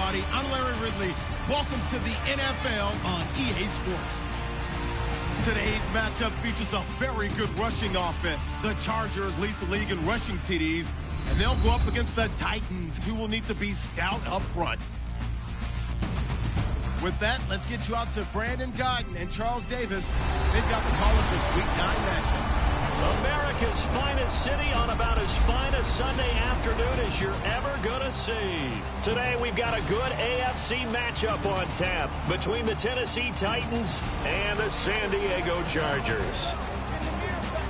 everybody. I'm Larry Ridley. Welcome to the NFL on EA Sports. Today's matchup features a very good rushing offense. The Chargers lead the league in rushing TDs, and they'll go up against the Titans, who will need to be stout up front. With that, let's get you out to Brandon Godden and Charles Davis. They've got the call of this Week 9 matchup. America's finest city on about as fine a Sunday afternoon as you're ever going to see. Today we've got a good AFC matchup on tap between the Tennessee Titans and the San Diego Chargers.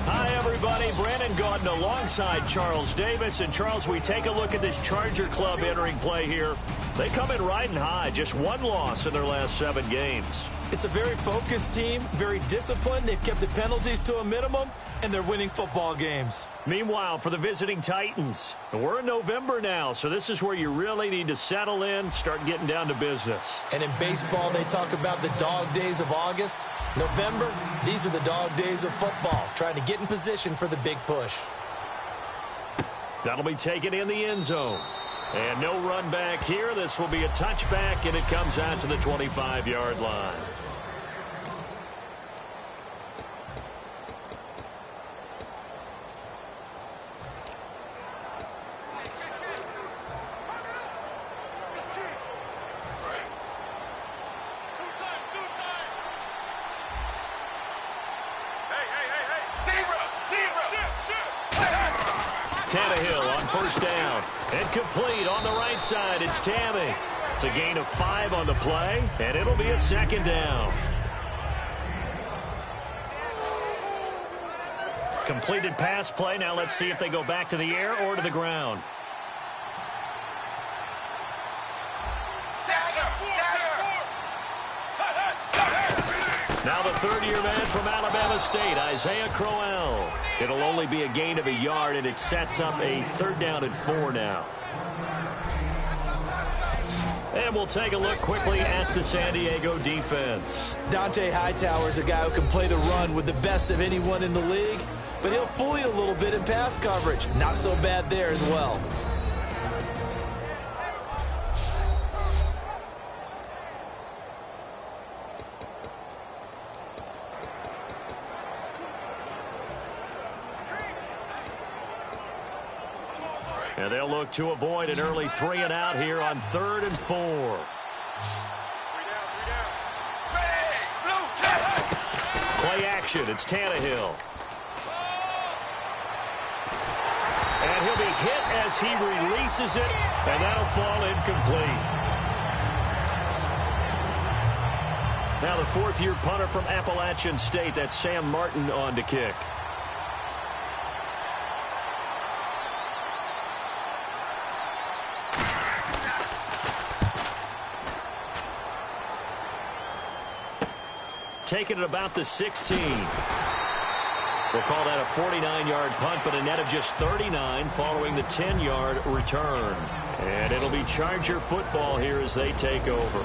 Hi, everybody. Brandon Gaudin alongside Charles Davis. And, Charles, we take a look at this Charger club entering play here. They come in riding high, just one loss in their last 7 games. It's a very focused team, very disciplined. They've kept the penalties to a minimum, and they're winning football games. Meanwhile, for the visiting Titans, we're in November now, so this is where you really need to settle in, start getting down to business. And in baseball, they talk about the dog days of August. November, these are the dog days of football, trying to get in position for the big push. That'll be taken in the end zone. And no run back here. This will be a touchback, and it comes out to the 25-yard line. Tannehill on first down. And complete on the right side. It's Tammy. It's a gain of 5 on the play, and it'll be a second down. Completed pass play. Now let's see if they go back to the air or to the ground. Now the third-year man from Alabama State, Isaiah Crowell. It'll only be a gain of 1 yard, and it sets up a 3rd down and 4 now. And we'll take a look quickly at the San Diego defense. Dante Hightower is a guy who can play the run with the best of anyone in the league, but he'll fool you a little bit in pass coverage. Not so bad there as well. And they'll look to avoid an early 3 and out here on 3rd and 4. Play action. It's Tannehill. And he'll be hit as he releases it, and that'll fall incomplete. Now the 4th-year punter from Appalachian State, that's Sam Martin on to kick. Taking it about the 16. We'll call that a 49-yard punt, but a net of just 39 following the 10-yard return. And it'll be Charger football here as they take over.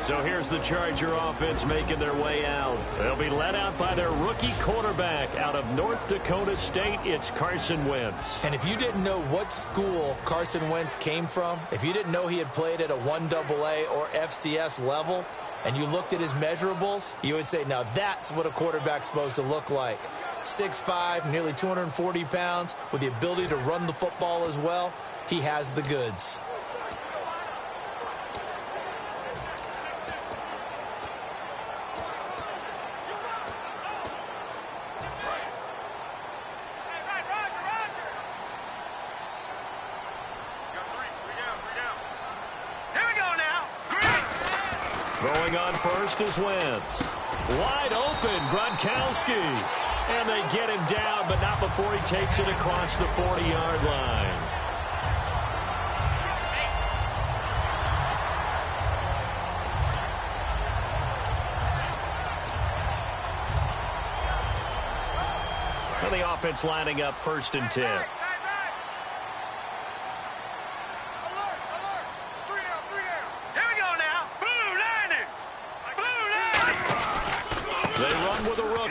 So here's the Charger offense making their way out. They'll be led out by their rookie quarterback out of North Dakota State. It's Carson Wentz. And if you didn't know what school Carson Wentz came from, if you didn't know he had played at a 1AA or FCS level, and you looked at his measurables, you would say, now that's what a quarterback's supposed to look like. 6'5", nearly 240 pounds, with the ability to run the football as well. He has the goods. Throwing on first is Wentz. Wide open, Gronkowski. And they get him down, but not before he takes it across the 40-yard line. And the offense lining up 1st and 10.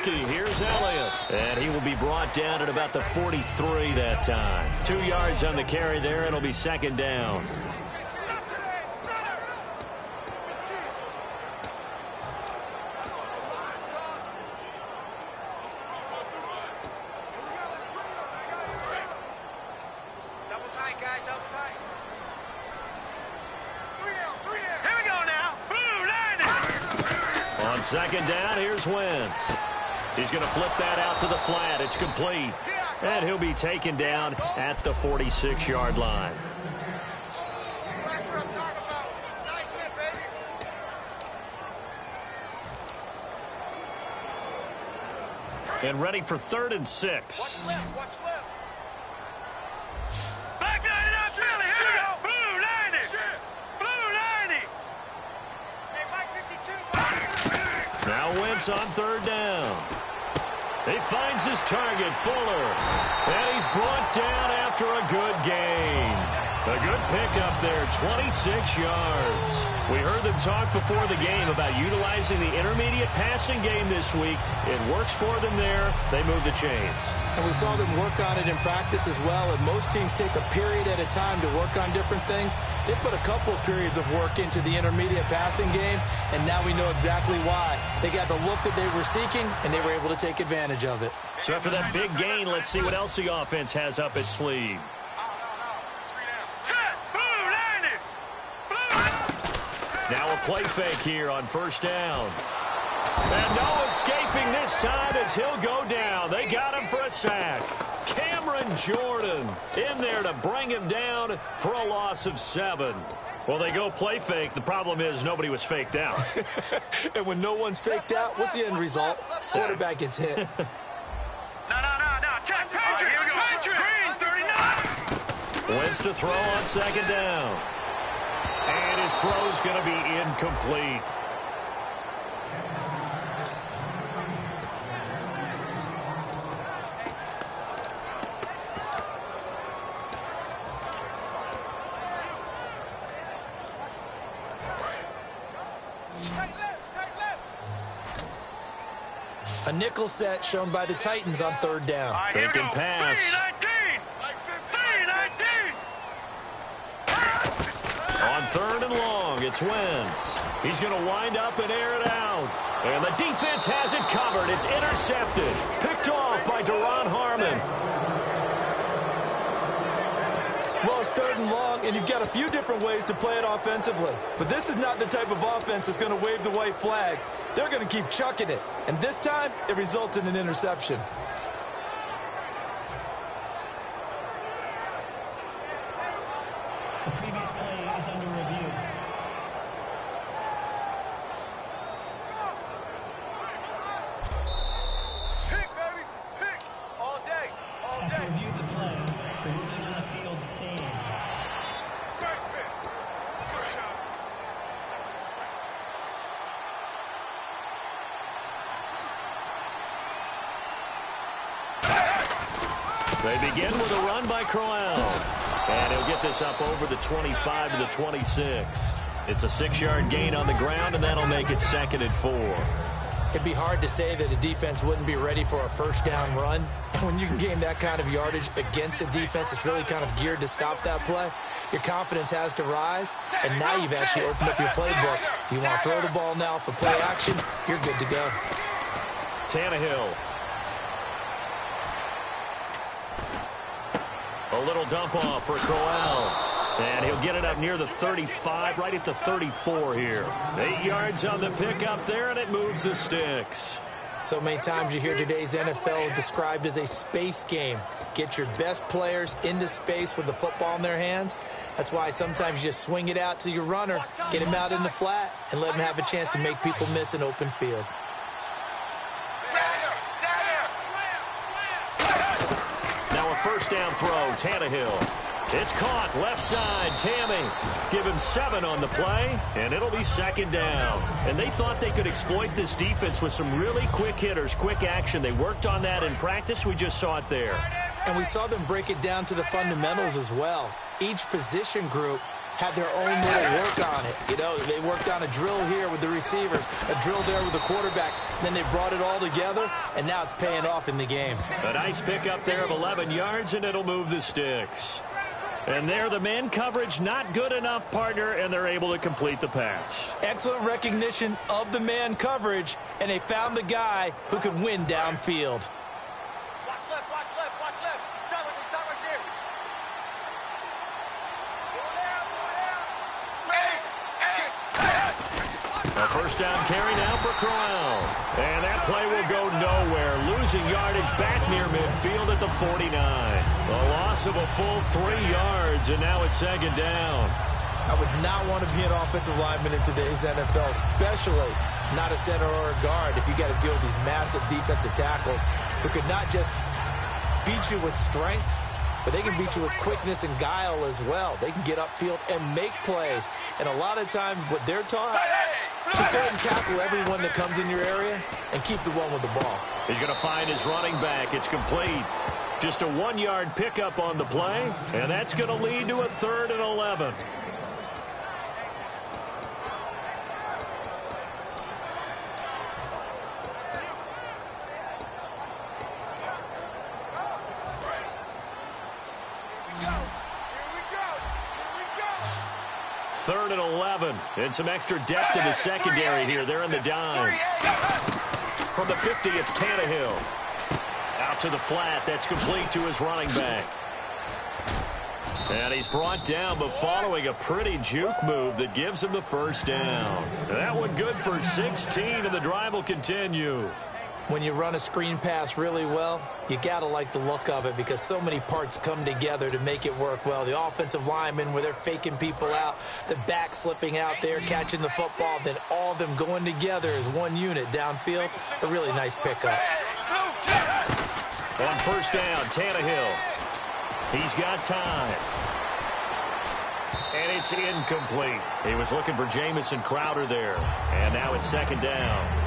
Here's Elliott. And he will be brought down at about the 43 that time. 2 yards on the carry there. It'll be 2nd down. On second down, here's Wentz. He's going to flip that out to the flat. It's complete. And he'll be taken down at the 46-yard line. That's what I'm talking about. Nice hit, baby. And ready for 3rd and 6. Watch left, watch left. Back line it up, Philly. Here we go. Blue 90. Blue 90. Hey, Mike 52. Now Wentz on 3rd down. He finds his target, Fuller. And he's brought down after a good gain. A good pickup there, 26 yards. We heard them talk before the game about utilizing the intermediate passing game this week. It works for them there. They move the chains. And we saw them work on it in practice as well. And most teams take a period at a time to work on different things. They put a couple of periods of work into the intermediate passing game, and now we know exactly why. They got the look that they were seeking, and they were able to take advantage of it. So after that big gain, let's see what else the offense has up its sleeve. Now a play fake here on 1st down. And no escaping this time as he'll go down. They got him for a sack. Cameron Jordan in there to bring him down for a loss of 7. Well, they go play fake. The problem is nobody was faked out. And when no one's faked out, what's the end result? Quarterback gets hit. No. Check. Patriot. Here we go. Green, 39. Wentz to throw on 2nd down. And his throw's going to be incomplete. A nickel set shown by the Titans on 3rd down. Fake and pass. 3-19. On 3rd and long, it's Wentz. He's going to wind up and air it out. And the defense has it covered. It's intercepted. Picked off by Deron Harmon. Well, it's 3rd and long, and you've got a few different ways to play it offensively. But this is not the type of offense that's going to wave the white flag. They're going to keep chucking it. And this time, it results in an interception. The previous play is under review. Pick, baby. Pick. All day. All After day. review of the play, the ruling on the field stands. Great pick. Good job. They begin with a run by Crowell. And he'll get this up over the 25 to the 26. It's a 6-yard gain on the ground, and that'll make it 2nd and 4. It'd be hard to say that a defense wouldn't be ready for a 1st down run. When you can gain that kind of yardage against a defense that's really kind of geared to stop that play, your confidence has to rise, and now you've actually opened up your playbook. If you want to throw the ball now for play action, you're good to go. Tannehill. A little dump off for Crowell. And he'll get it up near the 35, right at the 34 here. 8 yards on the pickup there, and it moves the sticks. So many times you hear today's NFL described as a space game. Get your best players into space with the football in their hands. That's why sometimes you just swing it out to your runner, get him out in the flat, and let him have a chance to make people miss an open field. Now a 1st down throw, Tannehill. It's caught, left side, Tammy. Give him 7 on the play, and it'll be 2nd down. And they thought they could exploit this defense with some really quick hitters, quick action. They worked on that in practice. We just saw it there. And we saw them break it down to the fundamentals as well. Each position group had their own little work on it. You know, they worked on a drill here with the receivers, a drill there with the quarterbacks. Then they brought it all together, and now it's paying off in the game. A nice pickup there of 11 yards, and it'll move the sticks. And there, the man coverage not good enough, partner, and they're able to complete the pass. Excellent recognition of the man coverage, and they found the guy who could win downfield. Watch left, watch left, watch left. Stop right there. Go down, go down. Ready. A first down carry now for Crowell. And that play will go nowhere. Losing yardage back near midfield at the 49. A loss of a full 3 yards, and now it's second down. I would not want to be an offensive lineman in today's NFL, especially not a center or a guard, if you got to deal with these massive defensive tackles who could not just beat you with strength, but they can beat you with quickness and guile as well. They can get upfield and make plays. And a lot of times what they're taught, just go ahead and tackle everyone that comes in your area and keep the one with the ball. He's going to find his running back. It's complete. Just a 1-yard pickup on the play, and that's going to lead to a 3rd and 11. Third and 11, and some extra depth in the secondary here. They're in the dime. From the 50, it's Tannehill. Out to the flat. That's complete to his running back. And he's brought down, but following a pretty juke move that gives him the first down. That one good for 16, and the drive will continue. When you run a screen pass really well, you got to like the look of it because so many parts come together to make it work well. The offensive linemen, where they're faking people out, the back slipping out there, catching the football, then all of them going together as one unit downfield. A really nice pickup. On first down, Tannehill. He's got time. And it's incomplete. He was looking for Jamison Crowder there. And now it's second down.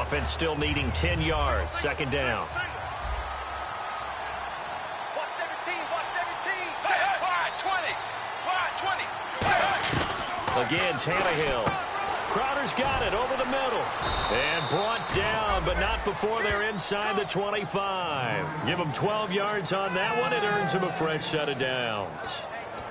Offense still needing 10 yards. Second down. Again, Tannehill. Crowder's got it over the middle. And brought down, but not before they're inside the 25. Give him 12 yards on that one. It earns him a fresh set of downs.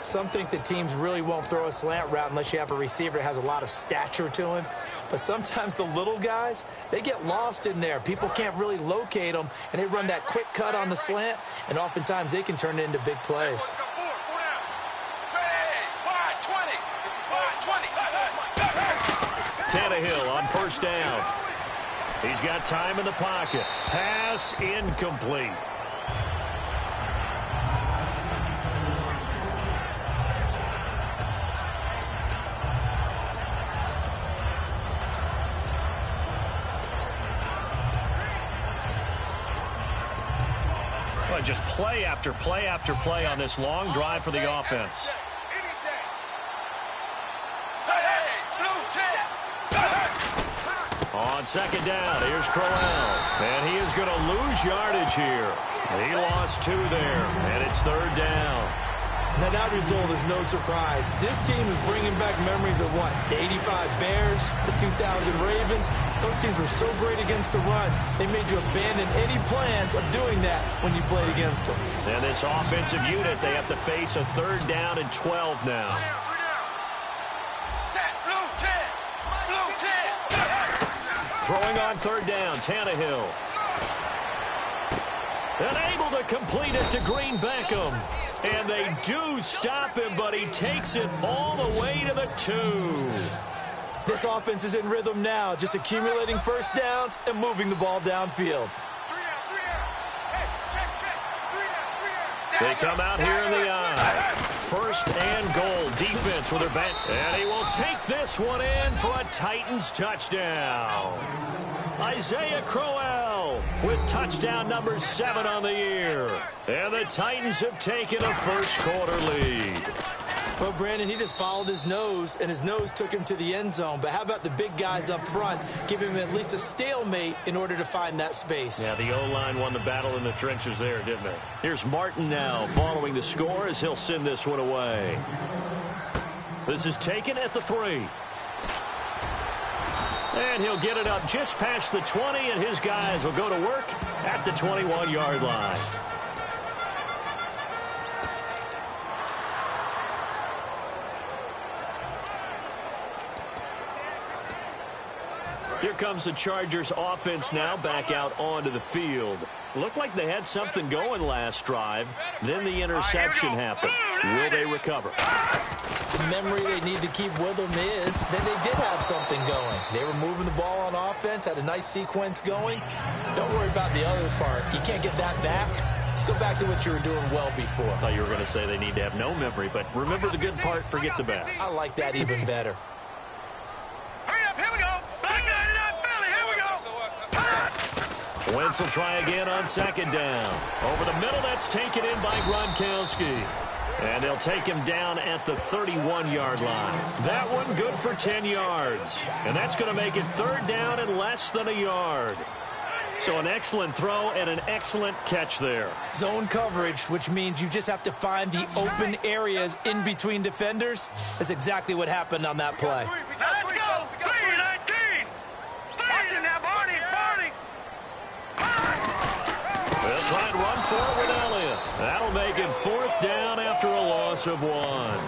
Some think that teams really won't throw a slant route unless you have a receiver that has a lot of stature to him. But sometimes the little guys, they get lost in there. People can't really locate them, and they run that quick cut on the slant, and oftentimes they can turn it into big plays. Tannehill on first down. He's got time in the pocket. Pass incomplete. Well, just play after play after play on this long drive for the offense. On second down, here's Crowell. And he is going to lose yardage here. He lost 2 there, and it's third down. Now, that result is no surprise. This team is bringing back memories of what? The 85 Bears, the 2000 Ravens. Those teams were so great against the run. They made you abandon any plans of doing that when you played against them. And this offensive unit, they have to face a third down and 12 now. Throwing on third down, Tannehill. And able to complete it to Green Beckham. And they do stop him, but he takes it all the way to the 2. This offense is in rhythm now, just accumulating first downs and moving the ball downfield. They come out here in the eye. First and goal, defense with their back. And he will take this one in for a Titans touchdown. Isaiah Crowell with touchdown number 7 on the year. And the Titans have taken a first-quarter lead. Well, Brandon, he just followed his nose, and his nose took him to the end zone. But how about the big guys up front, giving him at least a stalemate in order to find that space? Yeah, the O-line won the battle in the trenches there, didn't they? Here's Martin now following the score as he'll send this one away. This is taken at the 3. And he'll get it up just past the 20, and his guys will go to work at the 21-yard line. Here comes the Chargers offense now back out onto the field. Looked like they had something going last drive. Then the interception happened. Will they recover? The memory they need to keep with them is that they did have something going. They were moving the ball on offense, had a nice sequence going. Don't worry about the other part. You can't get that back. Let's go back to what you were doing well before. I thought you were going to say they need to have no memory, but remember the good part, forget the bad. I like that even better. Hurry up, here we go. Black 99 Philly, here we go. Wentz will try again on second down. Over the middle, that's taken in by Gronkowski. And they'll take him down at the 31-yard line. That one good for 10 yards. And that's going to make it third down and less than a yard. So an excellent throw and an excellent catch there. Zone coverage, which means you just have to find the open areas in between defenders. That's exactly what happened on that play. Now let's go. 3-19. Watch it now, Barney. They'll try and run for it with Elliott. That'll make it fourth down after a loss of 1.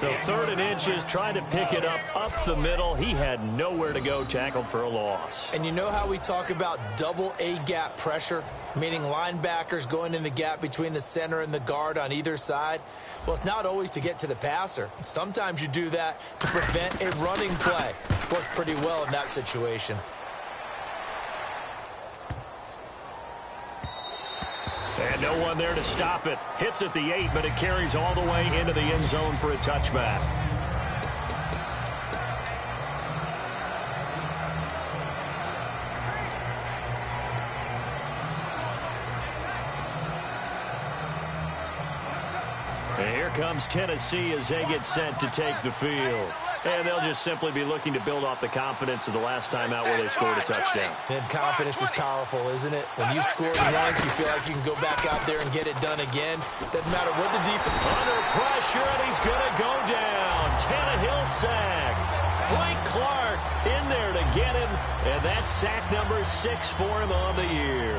So third and inches, trying to pick it up the middle. He had nowhere to go, tackled for a loss. And you know how we talk about double A-gap pressure, meaning linebackers going in the gap between the center and the guard on either side? Well, it's not always to get to the passer. Sometimes you do that to prevent a running play. Worked pretty well in that situation. And no one there to stop it. Hits at the 8, but it carries all the way into the end zone for a touchback. And here comes Tennessee as they get set to take the field. And they'll just simply be looking to build off the confidence of the last time out where they scored a touchdown. And confidence is powerful, isn't it? When you scored once, you feel like you can go back out there and get it done again. Doesn't matter what the defense... Under pressure, and he's going to go down. Tannehill sacked. Frank Clark in there to get him. And that's sack number 6 for him on the year.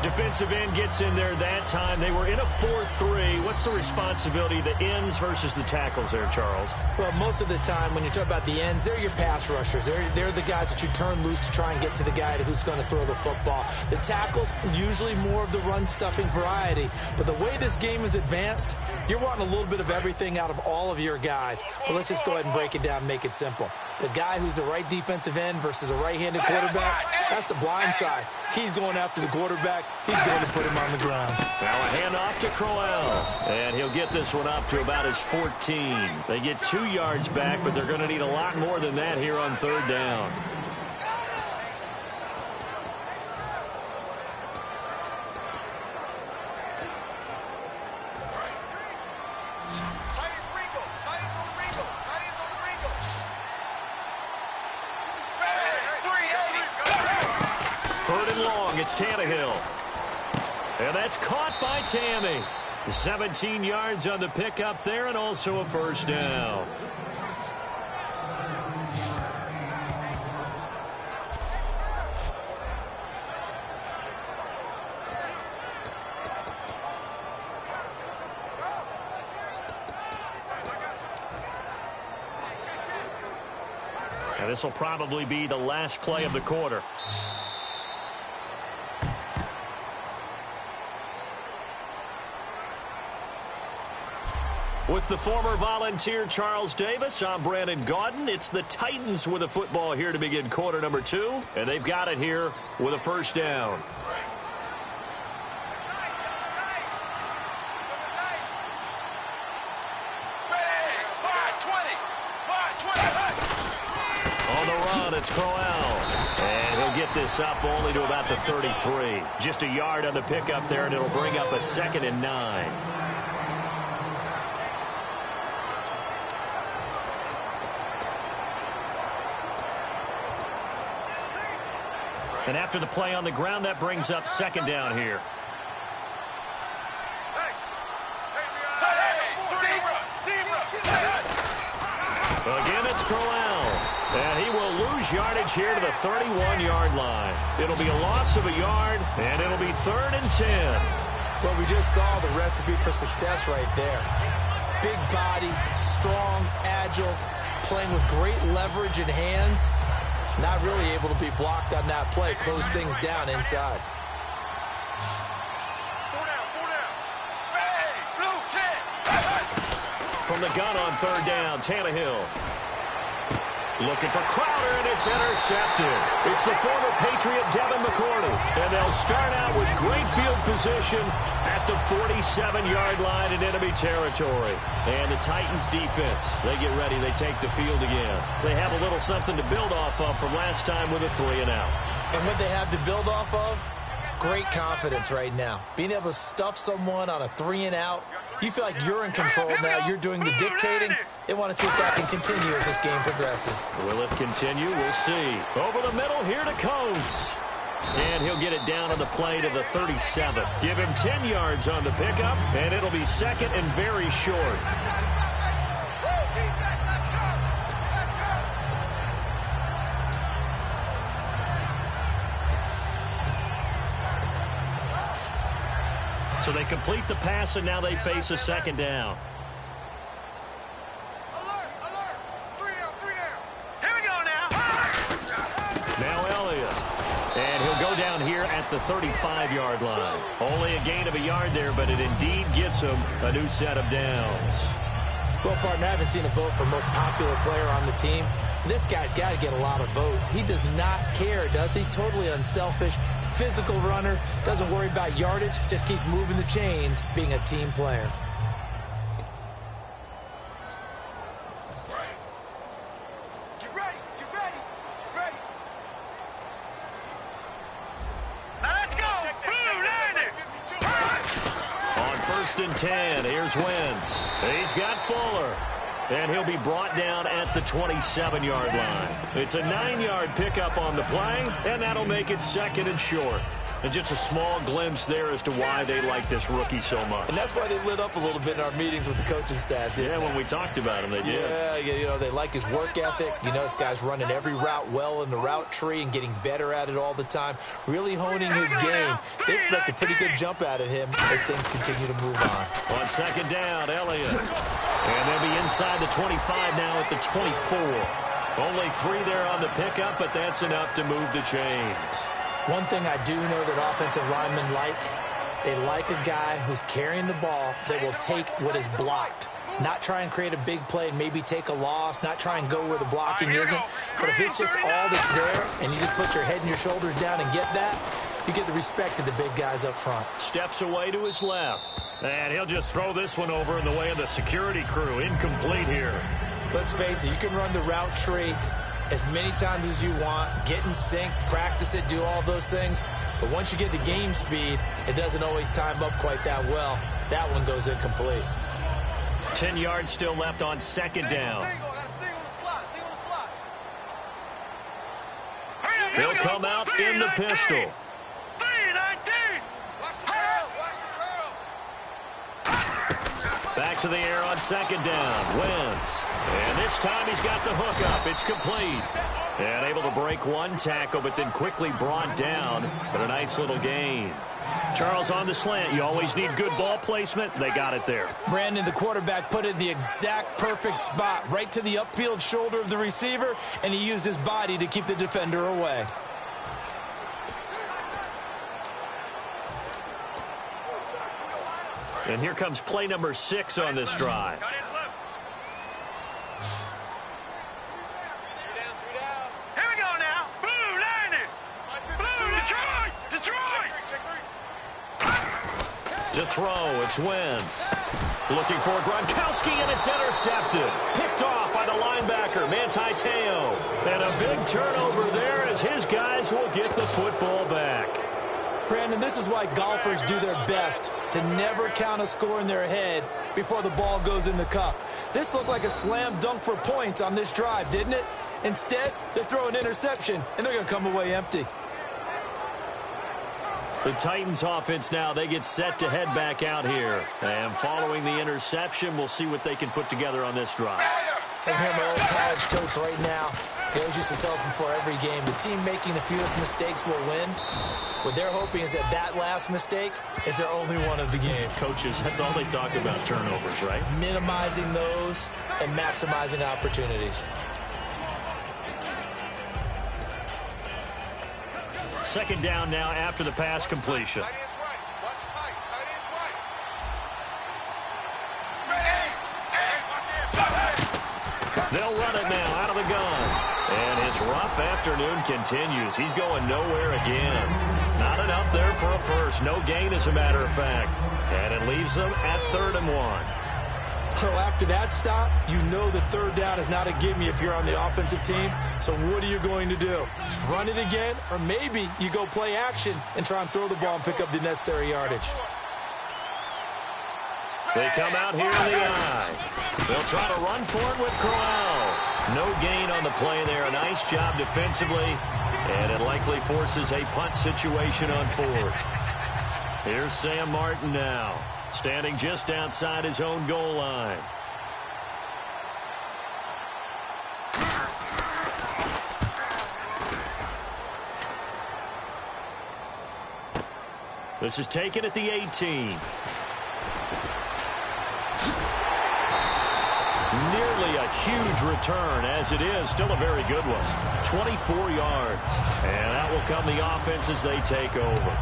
Defensive end gets in there that time. They were in a 4-3. What's the responsibility of the ends versus the tackles there, Charles? Well, most of the time when you talk about the ends, they're your pass rushers. They're the guys that you turn loose to try and get to the guy who's going to throw the football. The tackles, usually more of the run-stuffing variety. But the way this game is advanced, you're wanting a little bit of everything out of all of your guys. But let's just go ahead and break it down and make it simple. The guy who's the right defensive end versus a right-handed quarterback, that's the blind side. He's going after the quarterback. He's going to put him on the ground. Now a handoff to Crowell. And he'll get this one up to about his 14. They get 2 yards back, but they're going to need a lot more than that here on third down. Third and long, it's Tannehill. And that's caught by Tammy. 17 yards on the pickup there and also a first down. And this will probably be the last play of the quarter. With the former Volunteer Charles Davis, I'm Brandon Gaudin. It's the Titans with a football here to begin quarter number 2, and they've got it here with a first down. On the run, it's Crowell. And he'll get this up only to about the 33. Just a yard on the pickup there, and it'll bring up a 2nd and 9. And after the play on the ground, that brings up 2nd down here. Again, it's Crowell. And he will lose yardage here to the 31-yard line. It'll be a loss of a yard, and it'll be 3rd and 10. Well, we just saw the recipe for success right there. Big body, strong, agile, playing with great leverage in hands. Not really able to be blocked on that play. Close things down inside. From the gun on third down, Tannehill. Looking for Crowder, and it's intercepted. It's the former Patriot Devin McCourty. And they'll start out with great field position at the 47-yard line in enemy territory. And the Titans defense, they get ready. They take the field again. They have a little something to build off of from last time with a 3-and-out. And what they have to build off of? Great confidence right now. Being able to stuff someone on a 3-and-out. You feel like you're in control now. You're doing the dictating. They want to see if that can continue as this game progresses. Will it continue? We'll see. Over the middle here to Coates. And he'll get it down on the play to the 37. Give him 10 yards on the pickup, and it'll be second and very short. So they complete the pass, and now they face a second down. Alert, alert. 3 down, 3 down. Here we go now. Now Elliott. And he'll go down here at the 35-yard line. Only a gain of a yard there, but it indeed gets him a new set of downs. Well, partner, I haven't seen a vote for most popular player on the team. This guy's got to get a lot of votes. He does not care, does he? Totally unselfish, physical runner, doesn't worry about yardage, just keeps moving the chains, being a team player. Get ready, get ready, get ready. Now let's go. Blue, landed. On 1st and 10, here's Wentz. He's got Fuller. And he'll be brought down at the 27-yard line. It's a 9-yard pickup on the play, and that'll make it second and short. And just a small glimpse there as to why they like this rookie so much. And that's why they lit up a little bit in our meetings with the coaching staff, didn't Yeah, they? when we talked about him, they did. Yeah, you know, they like his work ethic. You know, this guy's running every route well in the route tree and getting better at it all the time, really honing his game. They expect a pretty good jump out of him as things continue to move on. On second down, Elliott. And they'll be inside the 25 now at the 24. Only 3 there on the pickup, but that's enough to move the chains. One thing I do know that offensive linemen like, they like a guy who's carrying the ball that will take what is blocked. Not try and create a big play and maybe take a loss, not try and go where the blocking isn't. But if it's just all that's there and you just put your head and your shoulders down and get that, you get the respect of the big guys up front. Steps away to his left. And he'll just throw this one over in the way of the security crew. Incomplete here. Let's face it, you can run the route tree as many times as you want, get in sync, practice it, do all those things. But once you get to game speed, it doesn't always time up quite that well. That one goes incomplete. 10 yards still left on second down. He'll come out in the pistol. Back to the air on second down. Wentz. And this time he's got the hook up. It's complete. And able to break one tackle, but then quickly brought down. But a nice little gain. Charles, on the slant, you always need good ball placement. They got it there. Brandon, the quarterback, put it in the exact perfect spot, right to the upfield shoulder of the receiver, and he used his body to keep the defender away. And here comes play number 6 on this drive. Here we go now. Blue, landed. Blue, Detroit. To throw, it's Wentz. Looking for Gronkowski, and it's intercepted. Picked off by the linebacker, Manti Te'o. And a big turnover there as his guys will get the football back. Brandon, this is why golfers do their best to never count a score in their head before the ball goes in the cup. This looked like a slam dunk for points on this drive, didn't it? Instead, they throw an interception, and they're going to come away empty. The Titans offense now, they get set to head back out here. And following the interception, we'll see what they can put together on this drive. I hear my old college coach right now. He always used to tell us before every game, the team making the fewest mistakes will win. What they're hoping is that last mistake is their only one of the game. Coaches, that's all they talk about, turnovers, right? Minimizing those and maximizing opportunities. Second down now after the pass completion. Tight end's right. Watch tight. Tight end's right. Ready. They'll run it now out of the gun. And his rough afternoon continues. He's going nowhere again. Not enough there for a first. No gain, as a matter of fact. And it leaves them at 3rd and 1. So after that stop, you know that third down is not a gimme if you're on the offensive team. So what are you going to do? Run it again? Or maybe you go play action and try and throw the ball and pick up the necessary yardage. They come out here in the eye. They'll try to run for it with Crowell. No gain on the play there. A nice job defensively. And it likely forces a punt situation on 4th. Here's Sam Martin now, standing just outside his own goal line. This is taken at the 18. Nearly a huge return, as it is still a very good one. 24 yards. And that will come the offense as they take over.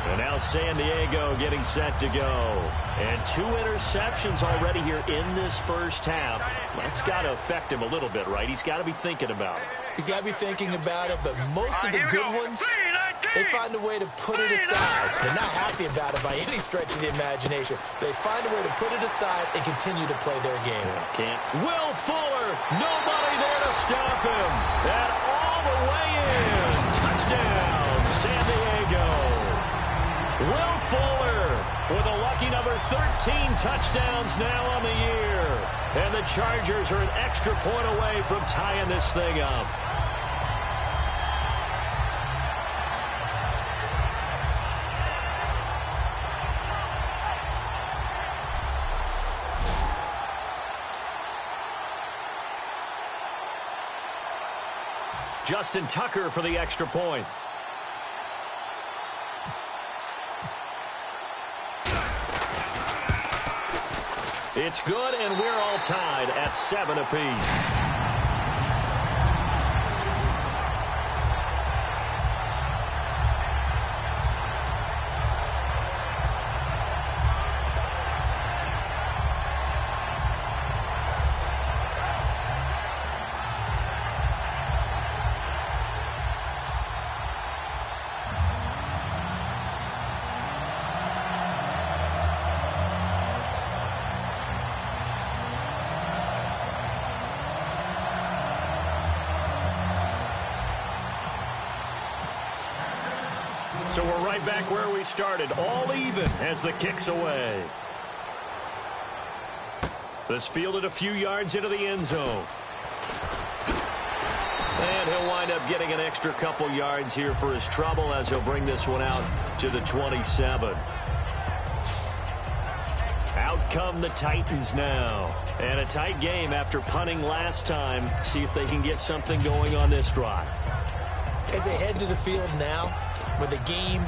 And now San Diego getting set to go. And 2 interceptions already here in this first half. That's got to affect him a little bit, right? He's got to be thinking about it. He's got to be thinking about it, but most of the good ones, they find a way to put it aside. They're not happy about it by any stretch of the imagination. They find a way to put it aside and continue to play their game. Can't. Will Fuller, nobody there to stop him. And all the way in. Touchdown, San Diego. Will Fuller with a lucky number 13 touchdowns now on the year. And the Chargers are an extra point away from tying this thing up. Justin Tucker for the extra point. It's good, and we're all tied at 7 apiece. So we're right back where we started, all even as the kick's away. This fielded a few yards into the end zone. And he'll wind up getting an extra couple yards here for his trouble as he'll bring this one out to the 27. Out come the Titans now. And a tight game after punting last time. See if they can get something going on this drive. As they head to the field now, with the game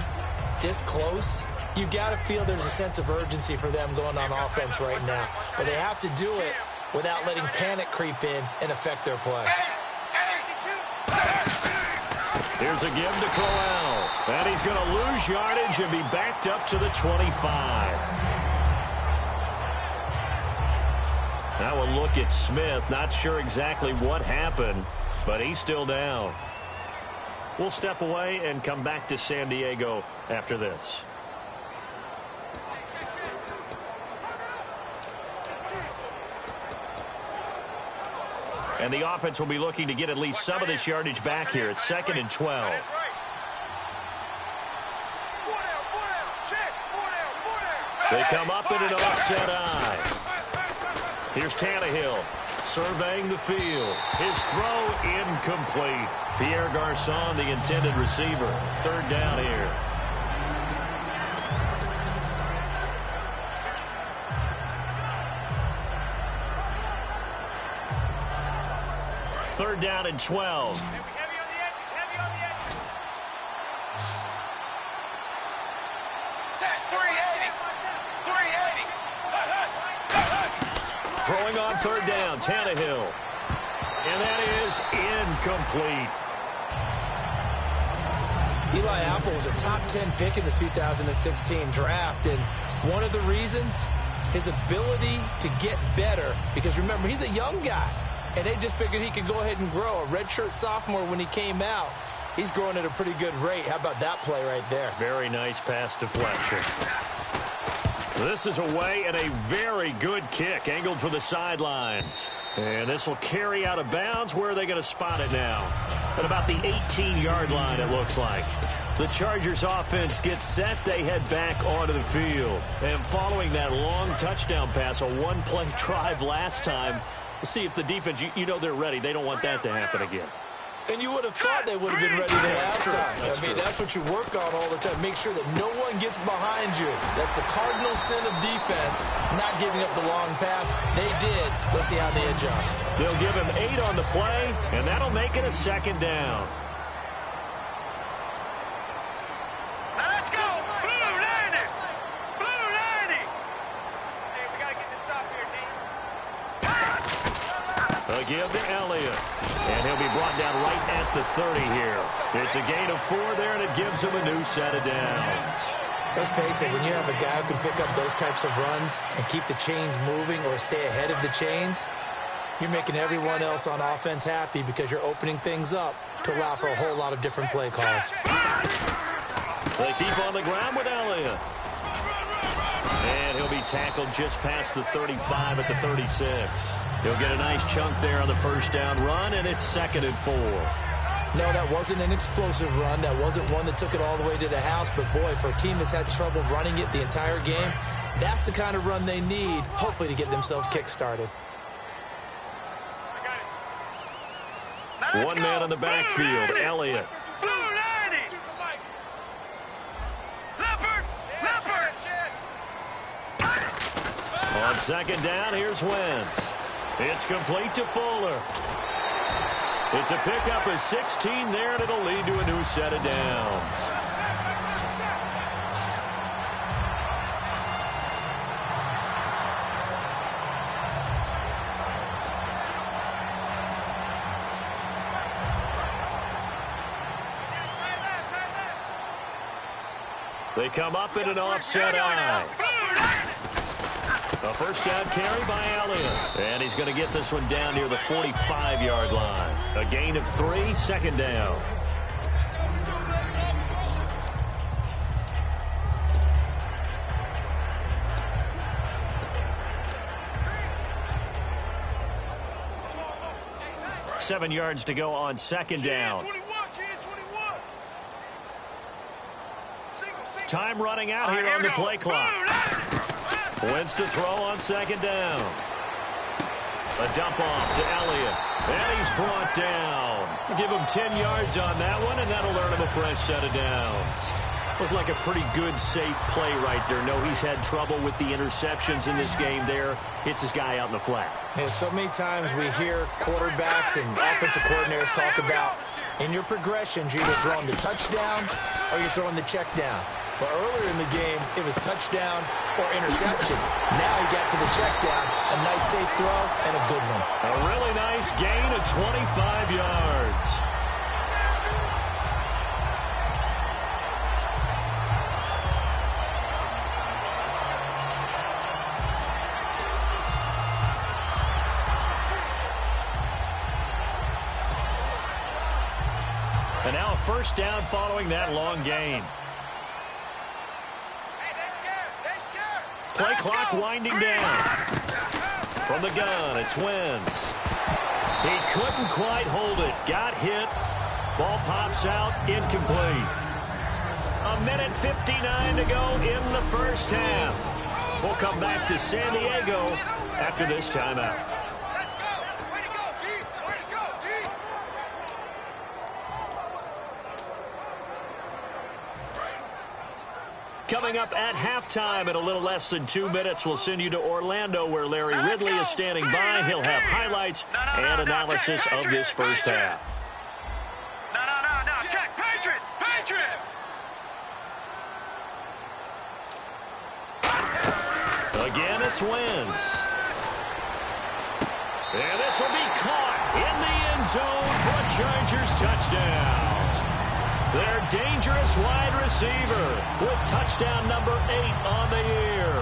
this close, you've got to feel there's a sense of urgency for them going on offense right now. But they have to do it without letting panic creep in and affect their play. Here's a give to Crowell. And he's going to lose yardage and be backed up to the 25. Now a look at Smith. Not sure exactly what happened, but he's still down. We'll step away and come back to San Diego after this. And the offense will be looking to get at least some of this yardage back here. It's 2nd and 12. They come up in an offset eye. Here's Tannehill surveying the field. His throw incomplete. Pierre Garçon, the intended receiver. 3rd down here. 3rd down and 12. Heavy on the edges, heavy on the edges. Set 380. 380. Throwing on 3rd down, Tannehill. And that is incomplete. Eli Apple was a top 10 pick in the 2016 draft, and one of the reasons, his ability to get better, because remember, he's a young guy, and they just figured he could go ahead and grow. A redshirt sophomore when he came out, he's growing at a pretty good rate. How about that play right there? Very nice pass deflection. This is away, and a very good kick, angled for the sidelines. And this will carry out of bounds. Where are they going to spot it now? At about the 18-yard line, it looks like. The Chargers offense gets set. They head back onto the field. And following that long touchdown pass, a one-play drive last time, we'll see if the defense, you know they're ready. They don't want that to happen again. And you would have thought they would have been ready the last time. I mean, that's what you work on all the time. Make sure that no one gets behind you. That's the cardinal sin of defense, not giving up the long pass. They did. Let's see how they adjust. They'll give him 8 on the play, and that'll make it a 2nd down. Now let's go. Blue 90. Blue 90. Hey, we got to get this stop here, D. They'll give to Elliott. And he'll be brought down right at the 30 here. It's a gain of 4 there, and it gives him a new set of downs. Let's face it, when you have a guy who can pick up those types of runs and keep the chains moving or stay ahead of the chains, you're making everyone else on offense happy because you're opening things up to allow for a whole lot of different play calls. They keep on the ground with Elliott. And he'll be tackled just past the 35 at the 36. He'll get a nice chunk there on the 1st down run, and it's 2nd and 4. No, that wasn't an explosive run. That wasn't one that took it all the way to the house. But, boy, for a team that's had trouble running it the entire game, that's the kind of run they need, hopefully, to get themselves kick-started. One man on the backfield, Elliott. Blue 90. Leopard. Leopard. On 2nd down, here's Wentz. It's complete to Fuller. It's a pickup of 16 there, and it'll lead to a new set of downs. They come up in an offset eye. A 1st down carry by Elliott. And he's going to get this one down near the 45-yard line. A gain of 3, 2nd down. Seven yards to go on 2nd down. Time running out here on the play clock. Wentz to throw on 2nd down. A dump off to Elliott. And he's brought down. Give him 10 yards on that one, and that'll earn him a fresh set of downs. Looked like a pretty good, safe play right there. No, he's had trouble with the interceptions in this game there. Hits his guy out in the flat. Yeah, so many times we hear quarterbacks and offensive coordinators talk about in your progressions, you're either throwing the touchdown or you're throwing the check down. But earlier in the game, it was touchdown or interception. Now he got to the check down, a nice safe throw, and a good one. A really nice gain of 25 yards. And now a 1st down following that long gain. Play clock winding down. From the gun, it's Wentz. He couldn't quite hold it. Got hit. Ball pops out. Incomplete. 1:59 to go in the 1st half. We'll come back to San Diego after this timeout. coming up at halftime in a little less than 2 minutes. We'll send you to Orlando, where Larry Ridley is standing by. He'll have highlights and analysis of this first half. No. Check. Patriot. Again, it's Wentz. And this will be caught in the end zone for a Chargers touchdown. Their dangerous wide receiver with touchdown number 8 on the year.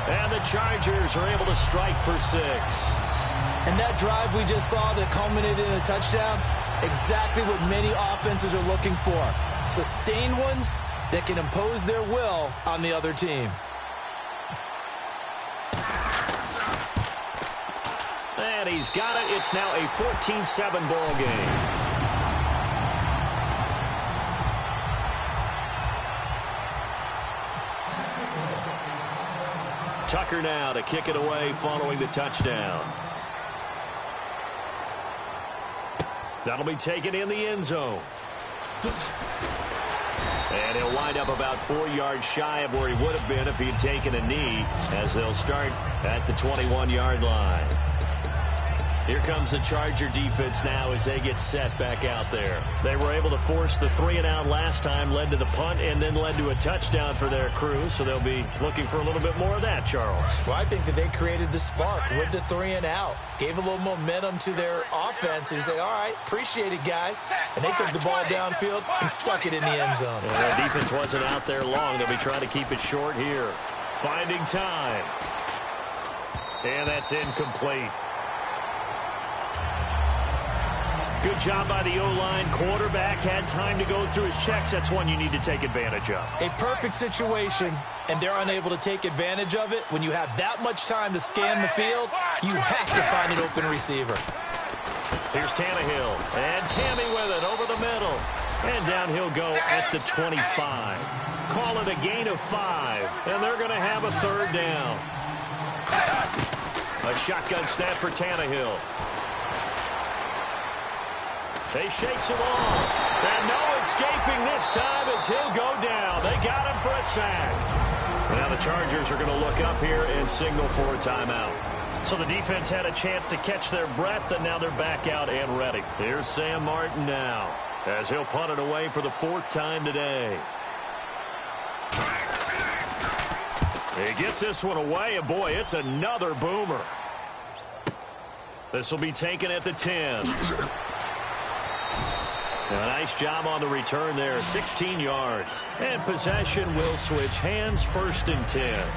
And the Chargers are able to strike for 6. And that drive we just saw that culminated in a touchdown, exactly what many offenses are looking for. Sustained ones that can impose their will on the other team. And he's got it. It's now a 14-7 ball game. Tucker now to kick it away following the touchdown. That'll be taken in the end zone. And he'll wind up about 4 yards shy of where he would have been if he had taken a knee, as they'll start at the 21-yard line. Here comes the Charger defense now as they get set back out there. They were able to force the 3-and-out last time, led to the punt, and then led to a touchdown for their crew. So they'll be looking for a little bit more of that, Charles. Well, I think that they created the spark with the 3-and-out. Gave a little momentum to their offense. You say, all right, appreciate it, guys. And they took the ball downfield and stuck it in the end zone. And their defense wasn't out there long. They'll be trying to keep it short here. Finding time. And that's incomplete. Good job by the O-line. Quarterback had time to go through his checks. That's one you need to take advantage of. A perfect situation, and they're unable to take advantage of it. When you have that much time to scan the field, you have to find an open receiver. Here's Tannehill, and Tammy with it over the middle. And down he'll go at the 25. Call it a gain of 5, and they're going to have a 3rd down. A shotgun snap for Tannehill. They shakes him off. And no escaping this time as he'll go down. They got him for a sack. Now the Chargers are going to look up here and signal for a timeout. So the defense had a chance to catch their breath, and now they're back out and ready. Here's Sam Martin now as he'll punt it away for the 4th time today. He gets this one away, and boy, it's another boomer. This will be taken at the 10. A nice job on the return there, 16 yards. And possession will switch hands, 1st and 10.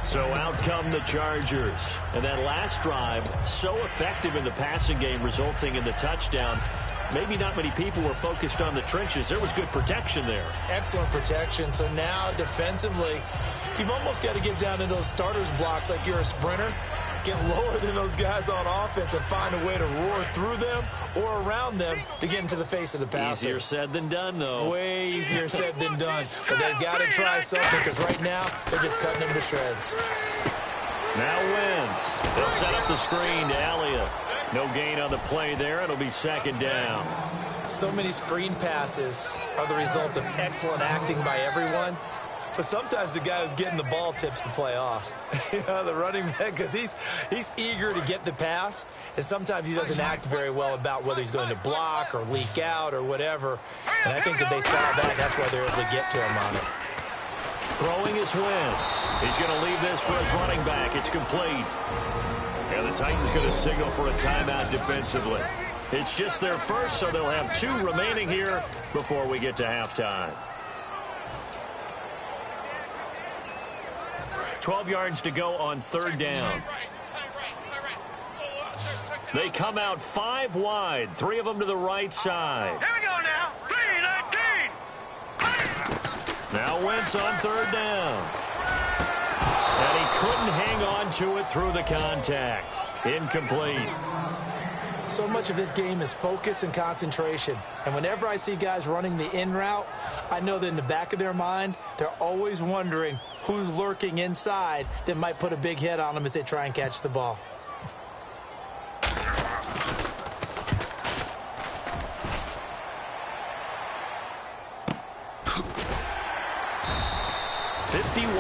So out come the Chargers. And that last drive, so effective in the passing game, resulting in the touchdown. Maybe not many people were focused on the trenches. There was good protection there. Excellent protection. So now defensively, you've almost got to get down to those starters blocks like you're a sprinter. Get lower than those guys on offense and find a way to roar through them or around them to get into the face of the passer. Easier said than done, though. Way easier said than done. But they've got to try something, because right now they're just cutting them to shreds. Now Wentz. They'll set up the screen to Elliott. No gain on the play there. It'll be 2nd down. So many screen passes are the result of excellent acting by everyone. But sometimes the guy who's getting the ball tips the play off. The running back, because he's eager to get the pass, and sometimes he doesn't act very well about whether he's going to block or leak out or whatever. And I think that they saw that. That's why they're able to get to him on it. Throwing is Wentz. He's going to leave this for his running back. It's complete. And the Titans going to signal for a timeout defensively. It's just their first, so they'll have 2 remaining here before we get to halftime. 12 yards to go on 3rd down. They come out 5 wide, 3 of them to the right side. Here we go now. 3-19. Now Wentz on 3rd down. And he couldn't hang on to it through the contact. Incomplete. So much of this game is focus and concentration. And whenever I see guys running the in route, I know that in the back of their mind, they're always wondering who's lurking inside that might put a big hit on them as they try and catch the ball.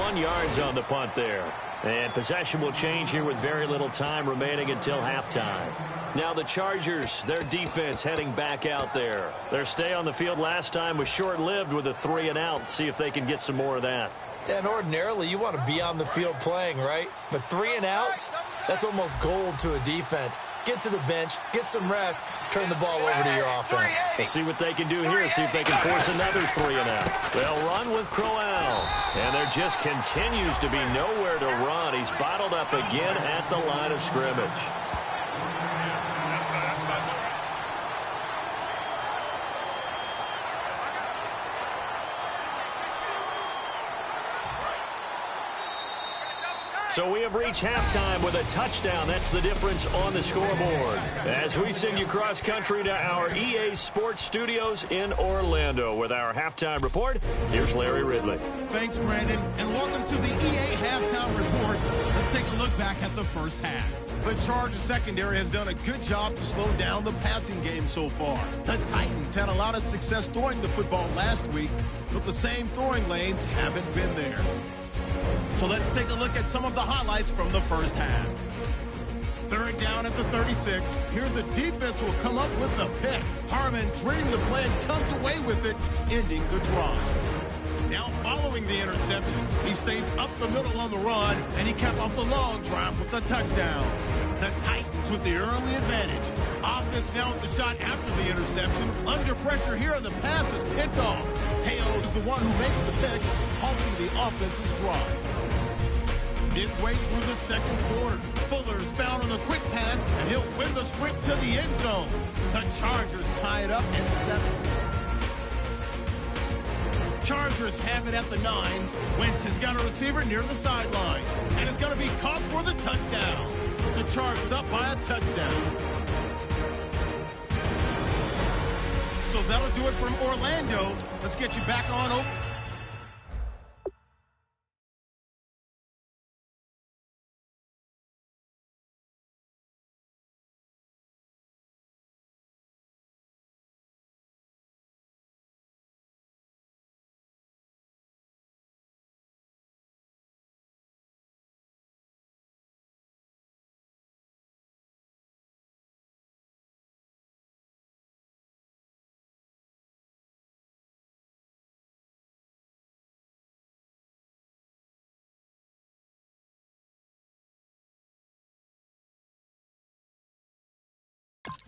21 yards on the punt there. And possession will change here with very little time remaining until halftime. Now the Chargers, their defense heading back out there. Their stay on the field last time was short-lived with a 3-and-out. See if they can get some more of that. And ordinarily, you want to be on the field playing, right? But 3-and-outs, that's almost gold to a defense. Get to the bench, get some rest, turn the ball over to your offense. We'll see what they can do here, see if they can force another 3-and-out. They'll run with Crowell. And there just continues to be nowhere to run. He's bottled up again at the line of scrimmage. So we have reached halftime with a touchdown. That's the difference on the scoreboard. As we send you cross-country to our EA Sports Studios in Orlando with our halftime report, here's Larry Ridley. Thanks, Brandon, and welcome to the EA Halftime Report. Let's take a look back at the first half. The Chargers secondary has done a good job to slow down the passing game so far. The Titans had a lot of success throwing the football last week, but the same throwing lanes haven't been there. So let's take a look at some of the highlights from the first half. Third down at the 36. Here the defense will come up with the pick. Harmon's reading the play and comes away with it, ending the drive. Now following the interception, he stays up the middle on the run, and he capped off the long drive with a touchdown. The Titans with the early advantage. Offense now with the shot after the interception. Under pressure here, the pass is picked off. Tails is the one who makes the pick, halting the offense's drive. Midway through the second quarter, Fuller is found on the quick pass, and he'll win the sprint to the end zone. The Chargers tie it up at 7. Chargers have it at the 9. Wentz has got a receiver near the sideline, and is going to be caught for the touchdown. The Chargers up by a touchdown. So that'll do it from Orlando. Let's get you back on over.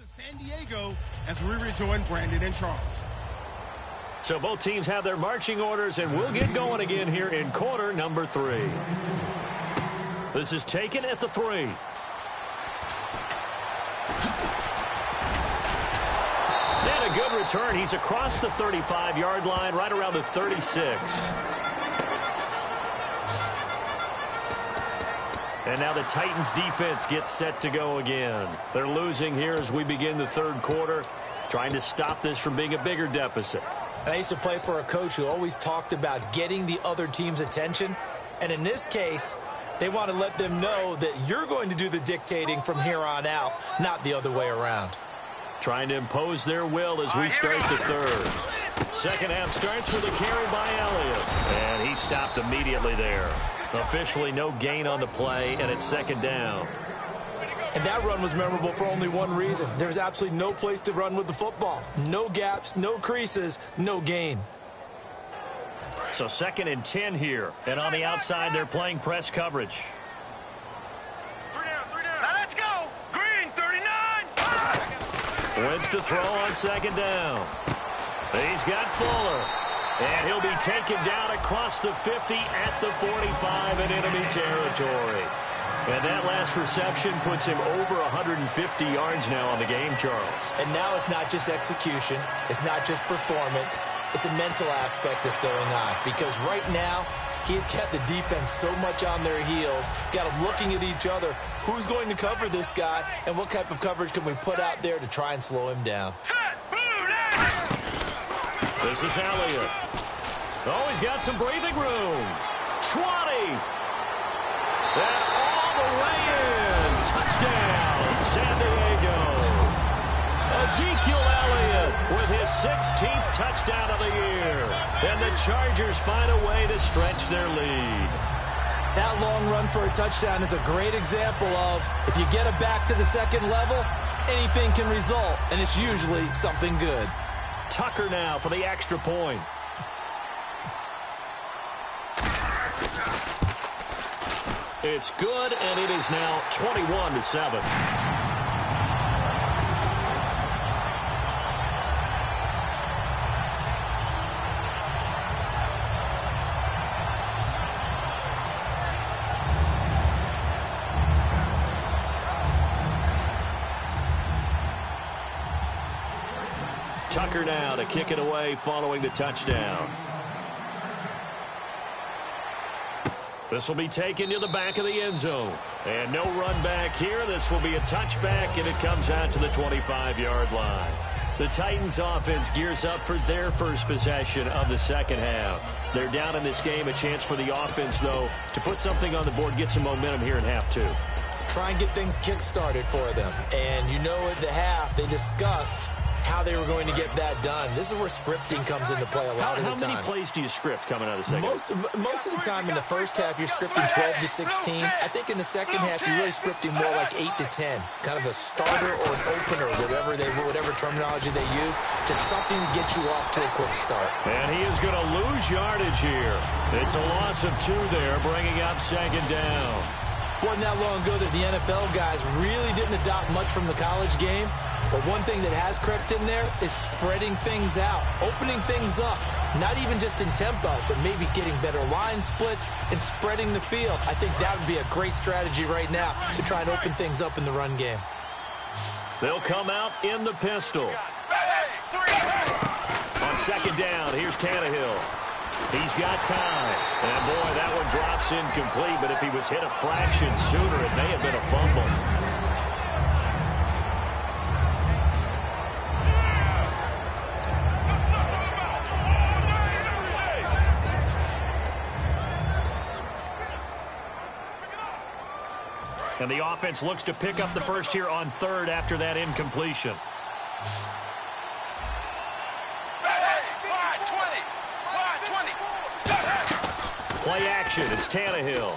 To San Diego as we rejoin Brandon and Charles. So both teams have their marching orders, and we'll get going again here in quarter number 3. This is taken at the 3. And a good return. He's across the 35-yard line, right around the 36. And now the Titans defense gets set to go again. They're losing here as we begin the third quarter, trying to stop this from being a bigger deficit. And I used to play for a coach who always talked about getting the other team's attention. And in this case, they want to let them know that you're going to do the dictating from here on out, not the other way around. Trying to impose their will as we start the third. Second half starts with a carry by Elliott. And he stopped immediately there. Officially no gain on the play, and it's second down. And that run was memorable for only one reason. There's absolutely no place to run with the football. No gaps, no creases, no gain. So second and 10 here. And on the outside, they're playing press coverage. 3 down. Now let's go. Green, 39. Wentz to throw on second down. He's got Fuller. And he'll be taken down across the 50 at the 45 in enemy territory. And that last reception puts him over 150 yards now on the game, Charles. And now it's not just execution. It's not just performance. It's a mental aspect that's going on. Because right now, he's got the defense so much on their heels, got them looking at each other. Who's going to cover this guy, and what type of coverage can we put out there to try and slow him down? This is Elliott. Oh, he's got some breathing room. 20. And all the way in. Touchdown, San Diego. Ezekiel Elliott with his 16th touchdown of the year. And the Chargers find a way to stretch their lead. That long run for a touchdown is a great example of if you get it back to the second level, anything can result, and it's usually something good. Tucker now for the extra point. It's good, and it is now 21-7. Tucker now to kick it away following the touchdown. This will be taken to the back of the end zone. And no run back here. This will be a touchback, and it comes out to the 25-yard line. The Titans offense gears up for their first possession of the second half. They're down in this game. A chance for the offense, though, to put something on the board, get some momentum here in half two. Try and get things kick-started for them. And you know at the half, they discussed how they were going to get that done. This is where scripting comes into play a lot of the time. How many plays do you script coming out of the second? Most of the time in the first half, you're scripting 12 to 16. I think in the second half, you're really scripting more like 8 to 10. Kind of a starter or an opener, whatever terminology they use. Just something to get you off to a quick start. And he is going to lose yardage here. It's a loss of 2 there, bringing up second down. Wasn't that long ago that the NFL guys really didn't adopt much from the college game. But one thing that has crept in there is spreading things out, opening things up, not even just in tempo, but maybe getting better line splits and spreading the field. I think that would be a great strategy right now to try and open things up in the run game. They'll come out in the pistol. On second down, here's Tannehill. He's got time. And, boy, that one drops incomplete, but if he was hit a fraction sooner, it may have been a fumble. And the offense looks to pick up the first here on third after that incompletion. Play action. It's Tannehill.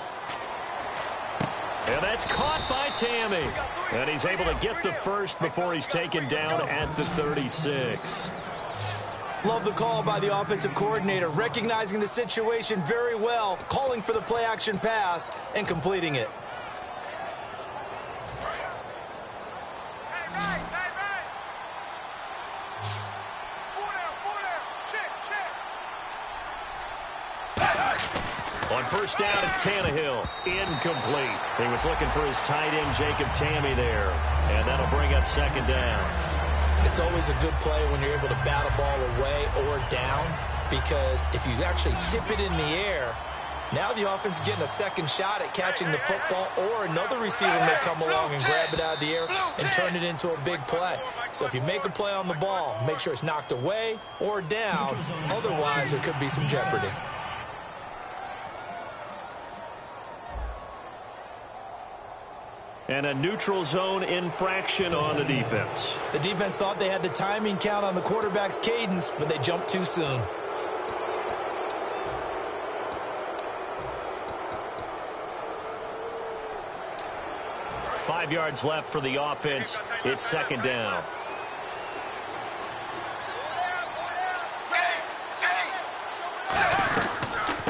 And that's caught by Tammy. And he's able to get the first before he's taken down at the 36. Love the call by the offensive coordinator, recognizing the situation very well, calling for the play action pass and completing it. On first down, it's Tannehill. Incomplete. He was looking for his tight end, Jacob Tammy, there. And that'll bring up second down. It's always a good play when you're able to bat a ball away or down, because if you actually tip it in the air, now the offense is getting a second shot at catching the football, or another receiver may come along and grab it out of the air and turn it into a big play. So if you make a play on the ball, make sure it's knocked away or down. Otherwise, there could be some jeopardy. And a neutral zone infraction on the defense. The defense thought they had the timing count on the quarterback's cadence, but they jumped too soon. Five yards left for the offense. It's second down.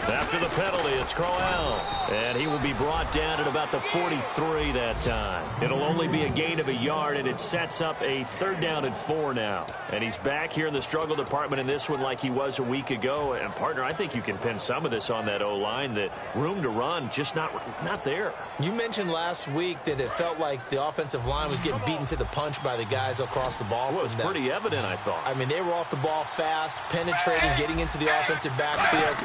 After the penalty, it's Crowell. And he will be brought down at about the 43 that time. It'll only be a gain of a yard, and it sets up a third down and 4 now. And he's back here in the struggle department in this one like he was a week ago. And, partner, I think you can pin some of this on that O-line, that room to run just not there. You mentioned last week that it felt like the offensive line was getting beaten to the punch by the guys across the ball. Well, it was pretty evident, I thought. I mean, they were off the ball fast, penetrating, getting into the offensive backfield,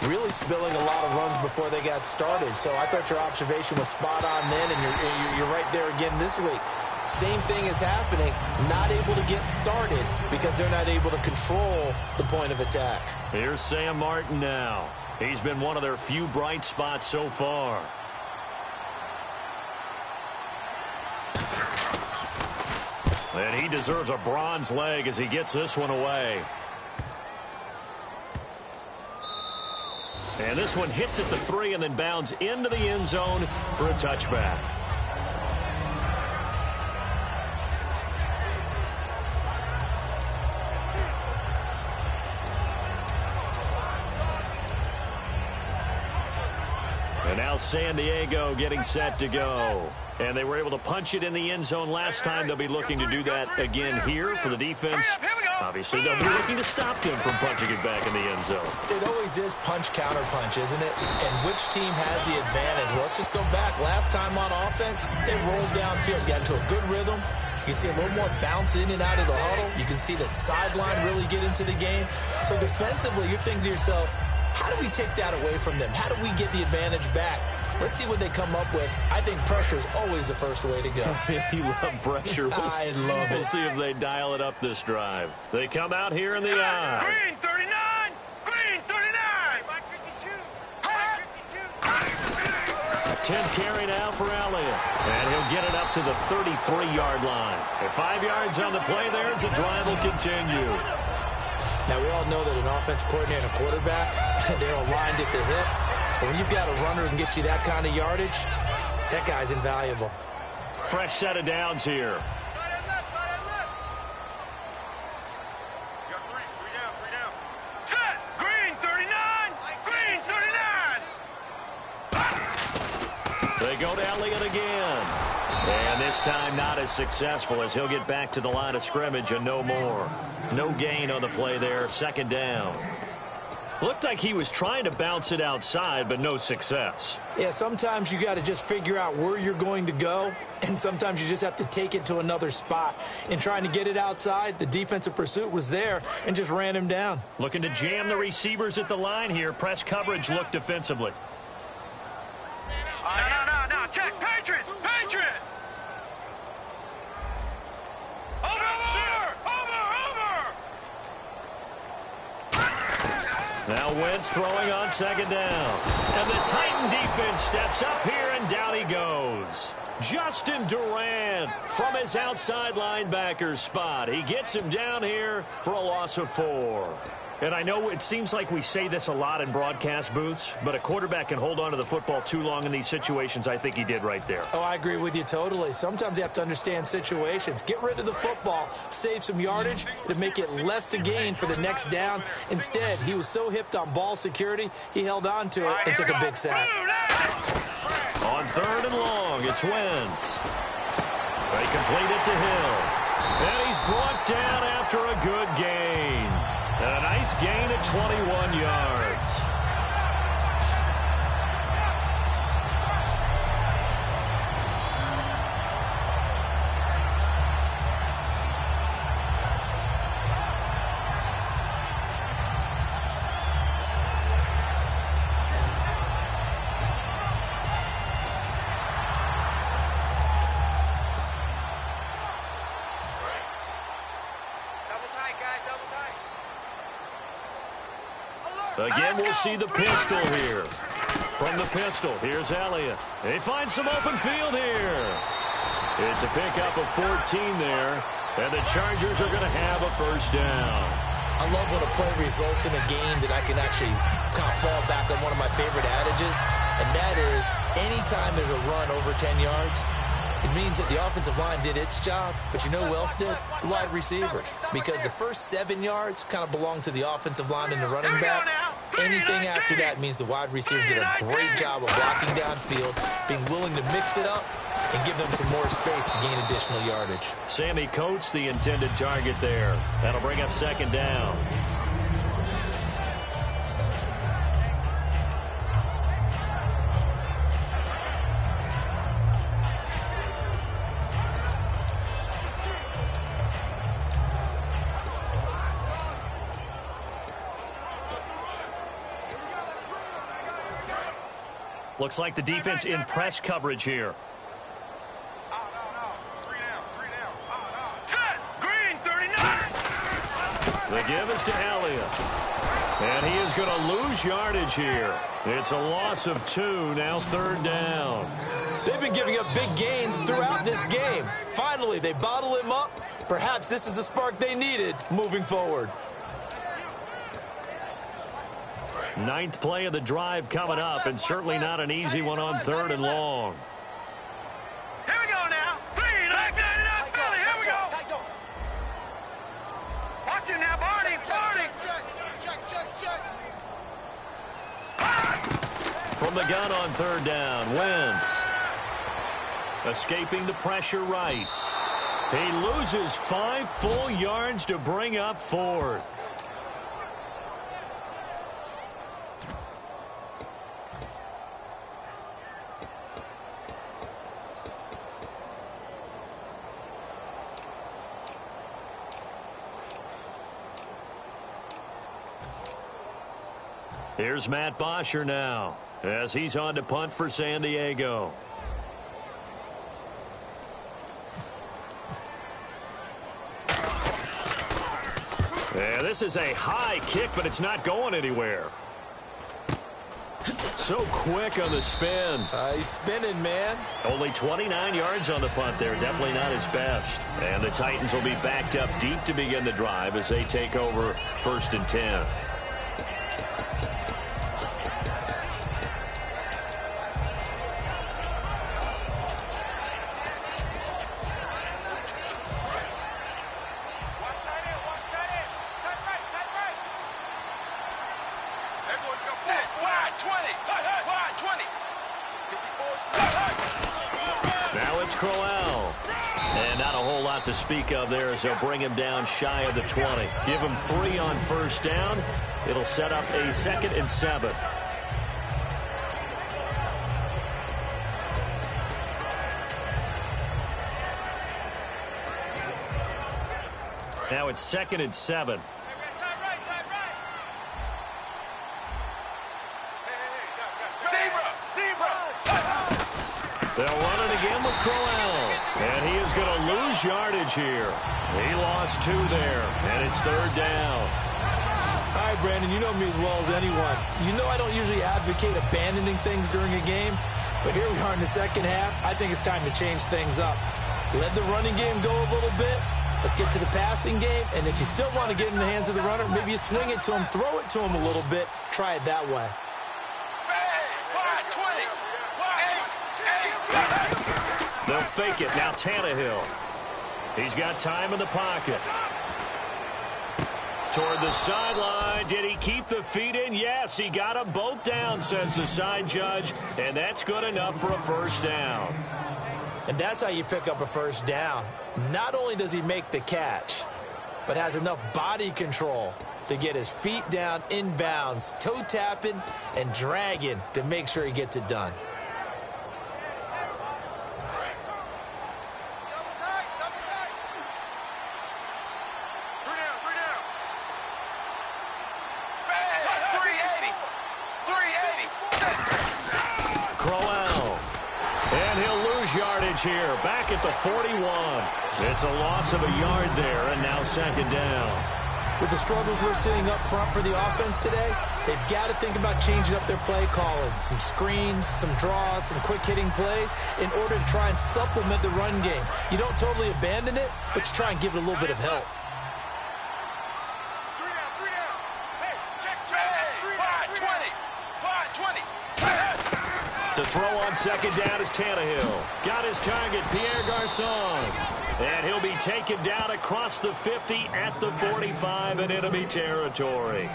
really spilling a lot of runs before they got started. So I thought your observation was spot on then, and you're right there again this week. Same thing is happening, not able to get started because they're not able to control the point of attack. Here's Sam Martin now. He's been one of their few bright spots so far. And he deserves a bronze leg as he gets this one away. And this one hits at the 3 and then bounds into the end zone for a touchback. And now San Diego getting set to go. And they were able to punch it in the end zone last time. They'll be looking to do that again here for the defense. Obviously, they'll be looking to stop them from punching it back in the end zone. It always is punch, counter punch, isn't it? And which team has the advantage? Well, let's just go back. Last time on offense, they rolled downfield, got into a good rhythm. You can see a little more bounce in and out of the huddle. You can see the sideline really get into the game. So defensively, you're thinking to yourself, how do we take that away from them? How do we get the advantage back? Let's see what they come up with. I think pressure is always the first way to go. You love pressure. I love it. We'll see if they dial it up this drive. They come out here in the eye. Green 39! Green 39! 10 carry now for Elliott. And he'll get it up to the 33-yard line. At 5 yards on the play there, the drive will continue. Now, we all know that an offensive coordinator and a quarterback, they're aligned at the hip. But when you've got a runner who can get you that kind of yardage, that guy's invaluable. Fresh set of downs here. Set! Green 39! Green 39! They go to Elliott again. And this time not as successful as he'll get back to the line of scrimmage and no more. No gain on the play there. Second down. Looked like he was trying to bounce it outside, but no success. Yeah, sometimes you got to just figure out where you're going to go, and sometimes you just have to take it to another spot. In trying to get it outside, the defensive pursuit was there and just ran him down. Looking to jam the receivers at the line here. Press coverage look defensively. No. Check. Patriot! Patriot! Now Wentz throwing on second down. And the Titan defense steps up here, and down he goes. Justin Durant from his outside linebacker spot. He gets him down here for a loss of 4. And I know it seems like we say this a lot in broadcast booths, but a quarterback can hold on to the football too long in these situations. I think he did right there. Oh, I agree with you totally. Sometimes you have to understand situations. Get rid of the football, save some yardage to make it less to gain for the next down. Instead, he was so hipped on ball security, he held on to it and took a big sack. On third and long, it's Wentz. They complete it to Hill. And he's brought down after a good gain. A nice gain at 21 yards. Again, we'll see the pistol here. From the pistol, here's Elliott. They find some open field here. It's a pickup of 14 there, and the Chargers are going to have a first down. I love when a play results in a game that I can actually kind of fall back on one of my favorite adages, and that is anytime there's a run over 10 yards, it means that the offensive line did its job, but you know who else did? The wide receivers. Because the first 7 yards kind of belong to the offensive line and the running back. Anything after that means the wide receivers did a great job of blocking downfield, being willing to mix it up, and give them some more space to gain additional yardage. Sammy Coates, the intended target there. That'll bring up second down. Looks like the defense in press coverage here. Set! Green 39! The give is to Elliott. And he is going to lose yardage here. It's a loss of 2, now third down. They've been giving up big gains throughout this game. Finally, they bottle him up. Perhaps this is the spark they needed moving forward. Ninth play of the drive coming up, and certainly not an easy one on 3rd and long. Here we go now. Back 99 Philly. Here we go. Watch it now, Barney. Barney. Check. From the gun on 3rd down, Wentz. Escaping the pressure right. He loses 5 full yards to bring up 4th. Here's Matt Bosher now, as he's on to punt for San Diego. Yeah, this is a high kick, but it's not going anywhere. So quick on the spin. He's spinning, man. Only 29 yards on the punt there. Definitely not his best. And the Titans will be backed up deep to begin the drive as they take over 1st and 10. To speak of there as they'll bring him down shy of the 20. Give him 3 on 1st down. It'll set up a 2nd and 7. Now it's 2nd and 7. They'll run it again with Crowell. And he is going to lose yardage here. He lost 2 there, and it's 3rd down. All right, Brandon, you know me as well as anyone. You know I don't usually advocate abandoning things during a game, but here we are in the 2nd half. I think it's time to change things up. Let the running game go a little bit. Let's get to the passing game, and if you still want to get in the hands of the runner, maybe you swing it to him, throw it to him a little bit. Try it that way. They'll fake it. Now Tannehill. He's got time in the pocket. Toward the sideline. Did he keep the feet in? Yes, he got them both down, says the side judge. And that's good enough for a 1st down. And that's how you pick up a 1st down. Not only does he make the catch, but has enough body control to get his feet down inbounds, toe tapping and dragging to make sure he gets it done. Here, back at the 41. It's a loss of a yard there, and now 2nd down. With the struggles we're seeing up front for the offense today, they've got to think about changing up their play calling. Some screens, some draws, some quick-hitting plays in order to try and supplement the run game. You don't totally abandon it, but you try and give it a little bit of help. To throw on 2nd down is Tannehill. Got his target, Pierre Garçon. And he'll be taken down across the 50 at the 45 in enemy territory.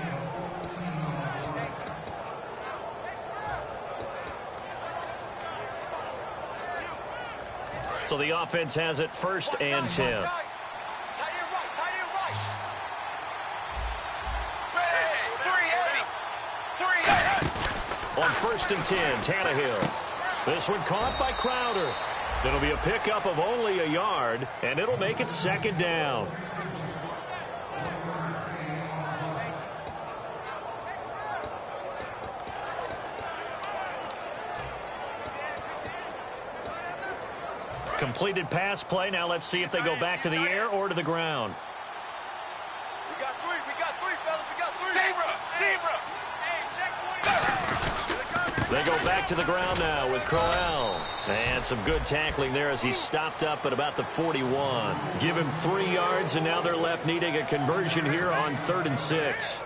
So the offense has it 1st and 10. On 1st and 10, Tannehill. This one caught by Crowder. It'll be a pickup of only a yard, and it'll make it 2nd down. Completed pass play. Now let's see if they go back to the air or to the ground. We got 3, fellas. We got 3. Zebra. Hey, check 20. They go back to the ground now with Crowell. And And some good tackling there as he stopped up at about the 41. Give him 3 yards, and now they're left needing a conversion here on 3rd and 6.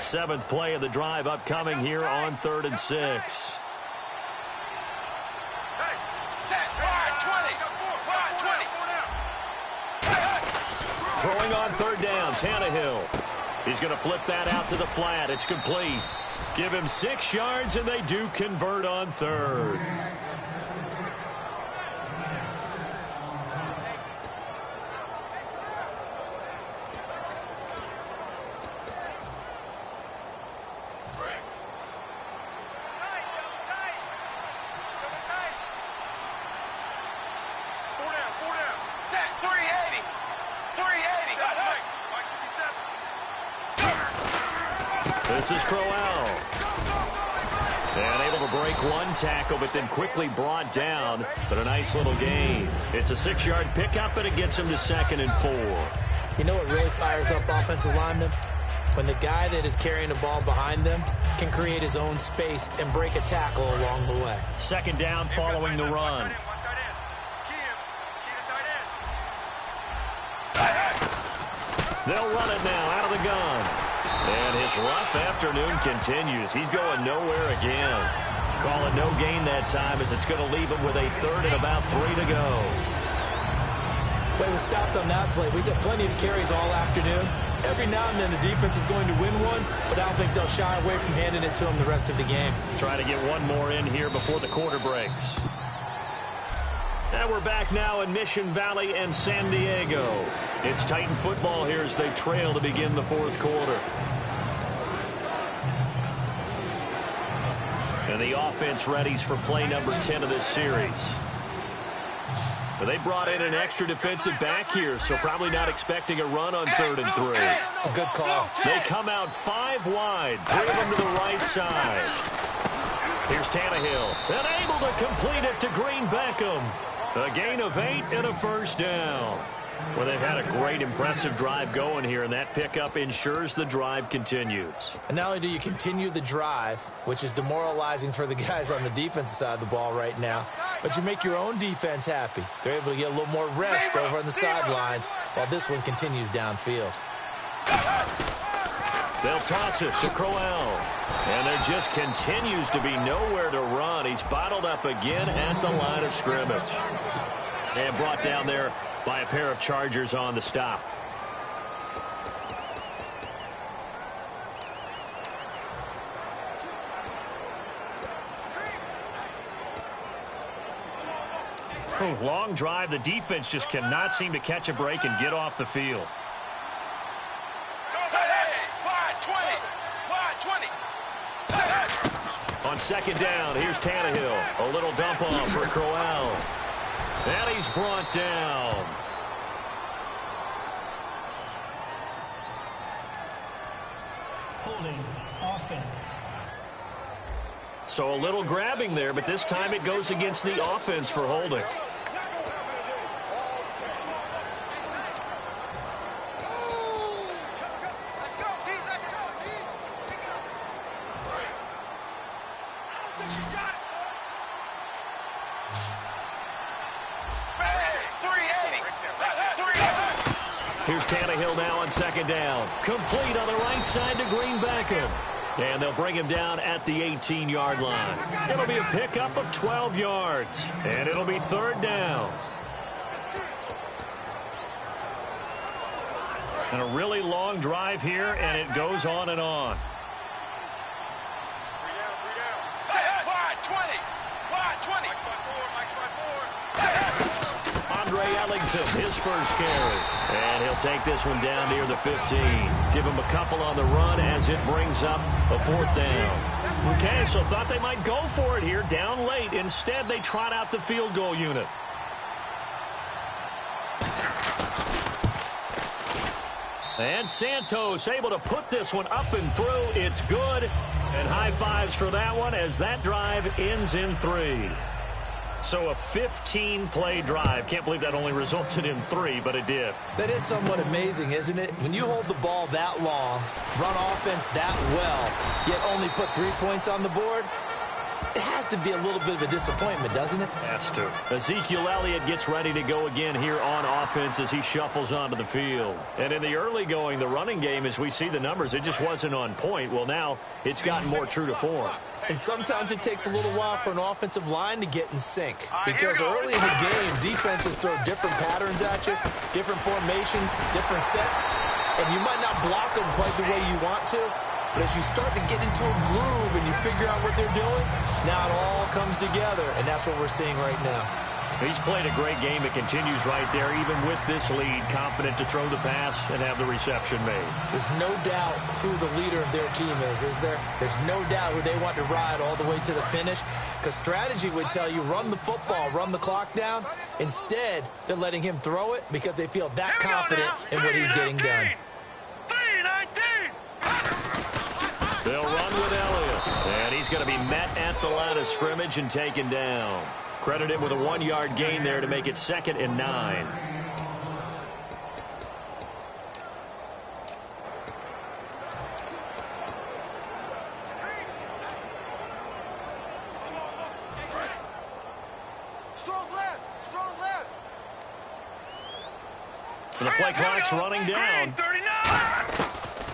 Seventh play of the drive upcoming here on 3rd and 6. Throwing on 3rd down, Tannehill. He's going to flip that out to the flat. It's complete. Give him 6 yards, and they do convert on 3rd. This is Crowell. And able to break one tackle, but then quickly brought down. But a nice little gain. It's a 6-yard pickup, and it gets him to 2nd and 4. You know what really fires up offensive linemen? When the guy that is carrying the ball behind them can create his own space and break a tackle along the way. 2nd down following the run. They'll run it now out of the gun. And his rough afternoon continues. He's going nowhere again. Call it no gain that time as it's going to leave him with a 3rd and about 3 to go. Well, he was stopped on that play. He's had plenty of carries all afternoon. Every now and then the defense is going to win one, but I don't think they'll shy away from handing it to him the rest of the game. Try to get one more in here before the quarter breaks. And we're back now in Mission Valley and San Diego. It's Titan football here as they trail to begin the 4th quarter. And the offense readies for play number 10 of this series. But they brought in an extra defensive back here, so probably not expecting a run on 3rd and 3. A good call. They come out 5 wide, 3 of them to the right side. Here's Tannehill, and able to complete it to Green Beckham. A gain of 8 and a 1st down. Well, they've had a great, impressive drive going here, and that pickup ensures the drive continues. And not only do you continue the drive, which is demoralizing for the guys on the defensive side of the ball right now, but you make your own defense happy. They're able to get a little more rest over on the sidelines while this one continues downfield. They'll toss it to Crowell. And there just continues to be nowhere to run. He's bottled up again at the line of scrimmage. And brought down there by a pair of Chargers on the stop. Long drive. The defense just cannot seem to catch a break and get off the field. On 2nd down, here's Tannehill. A little dump off for Crowell. And he's brought down. Holding offense. So a little grabbing there, but this time it goes against the offense for holding. Here's Tannehill now on 2nd down. Complete on the right side to Green Beckham. And they'll bring him down at the 18-yard line. It'll be a pickup of 12 yards. And it'll be 3rd down. And a really long drive here, and it goes on and on. His first carry. And he'll take this one down near the 15. Give him a couple on the run as it brings up a 4th down. Okay, so thought they might go for it here down late. Instead, they trot out the field goal unit. And Santos able to put this one up and through. It's good. And high fives for that one as that drive ends in 3. So a 15-play drive. Can't believe that only resulted in 3, but it did. That is somewhat amazing, isn't it? When you hold the ball that long, run offense that well, yet only put 3 points on the board, it has to be a little bit of a disappointment, doesn't it? Has to. Ezekiel Elliott gets ready to go again here on offense as he shuffles onto the field. And in the early going, the running game, as we see the numbers, it just wasn't on point. Well, now it's gotten more true to form. And sometimes it takes a little while for an offensive line to get in sync. Because early in the game, defenses throw different patterns at you, different formations, different sets. And you might not block them quite the way you want to. But as you start to get into a groove and you figure out what they're doing, now it all comes together. And that's what we're seeing right now. He's played a great game. It continues right there, even with this lead, confident to throw the pass and have the reception made. There's no doubt who the leader of their team is there? There's no doubt who they want to ride all the way to the finish. Because strategy would tell you, run the football, run the clock down. Instead, they're letting him throw it because they feel that confident in what he's getting done. They'll run with Elliott. And he's going to be met at the line of scrimmage and taken down. Credit him with a 1-yard gain there to make it 2nd and 9. Strong left, strong left. And the play clock's running down.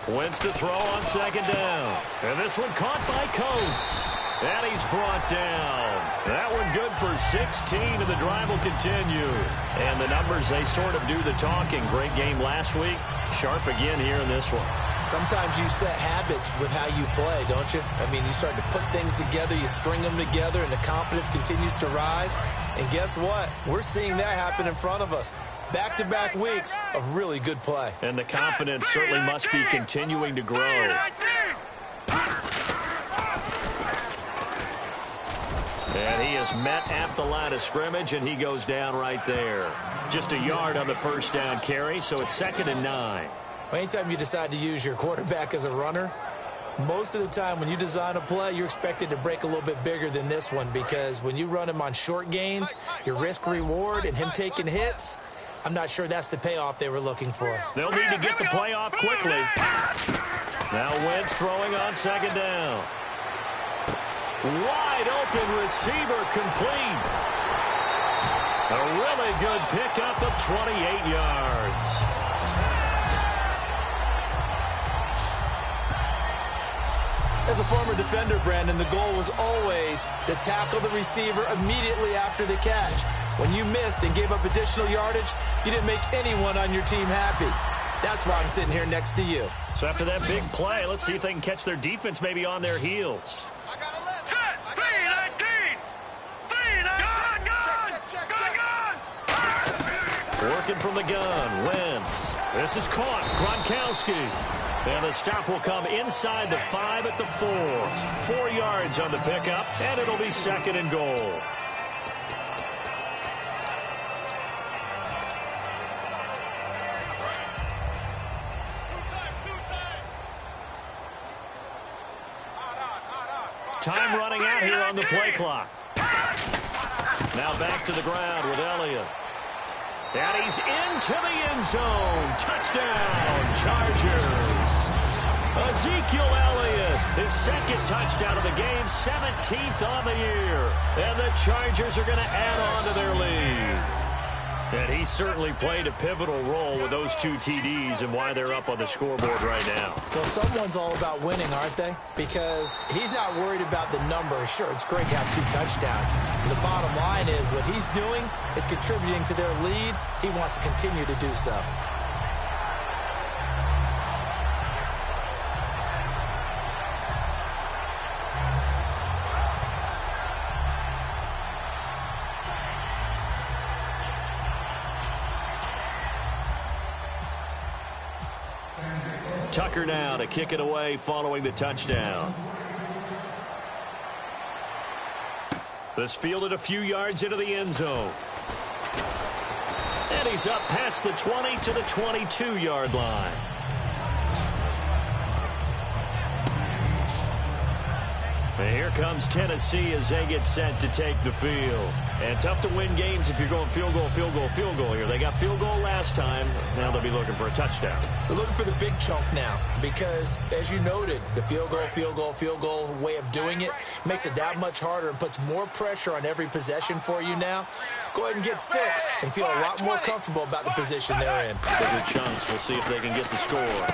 Wentz to throw on 2nd down. And this one caught by Coates. And he's brought down. That one good for 16, and the drive will continue. And the numbers, they sort of do the talking. Great game last week. Sharp again here in this one. Sometimes you set habits with how you play, don't you? I mean, you start to put things together, you string them together, and the confidence continues to rise. And guess what? We're seeing that happen in front of us. Back-to-back weeks of really good play. And the confidence certainly must be continuing to grow. And he is met at the line of scrimmage, and he goes down right there. Just a yard on the first down carry, so it's 2nd and 9. Anytime you decide to use your quarterback as a runner, most of the time when you design a play, you're expected to break a little bit bigger than this one, because when you run him on short gains, your risk-reward and him taking hits, I'm not sure that's the payoff they were looking for. They'll need to get the play off quickly. Now Wentz throwing on 2nd down. Wide open receiver complete. A really good pickup of 28 yards. As a former defender, Brandon, the goal was always to tackle the receiver immediately after the catch. When you missed and gave up additional yardage, you didn't make anyone on your team happy. That's why I'm sitting here next to you. So after that big play, let's see if they can catch their defense maybe on their heels. Working from the gun, Wentz. This is caught, Gronkowski. And the stop will come inside the 5 at the 4. 4 yards on the pickup, and it'll be 2nd and goal. Time running out here on the play clock. Now back to the ground with Elliott. And he's into the end zone. Touchdown, Chargers. Ezekiel Elliott, his 2nd touchdown of the game, 17th on the year. And the Chargers are going to add on to their lead. And he certainly played a pivotal role with those 2 TDs and why they're up on the scoreboard right now. Well, someone's all about winning, aren't they? Because he's not worried about the number. Sure, it's great to have 2 touchdowns. The bottom line is what he's doing is contributing to their lead. He wants to continue to do so. Tucker now to kick it away following the touchdown. This fielded a few yards into the end zone. And he's up past the 20 to the 22-yard line. And here comes Tennessee as they get set to take the field. And tough to win games if you're going field goal, field goal, field goal here. They got field goal last time. Now they'll be looking for a touchdown. They're looking for the big chunk now because, as you noted, the field goal way of doing it makes it that much harder and puts more pressure on every possession for you now. Go ahead and get 6 and feel a lot more comfortable about the position they're in. Bigger chunks. We'll see if they can get the score.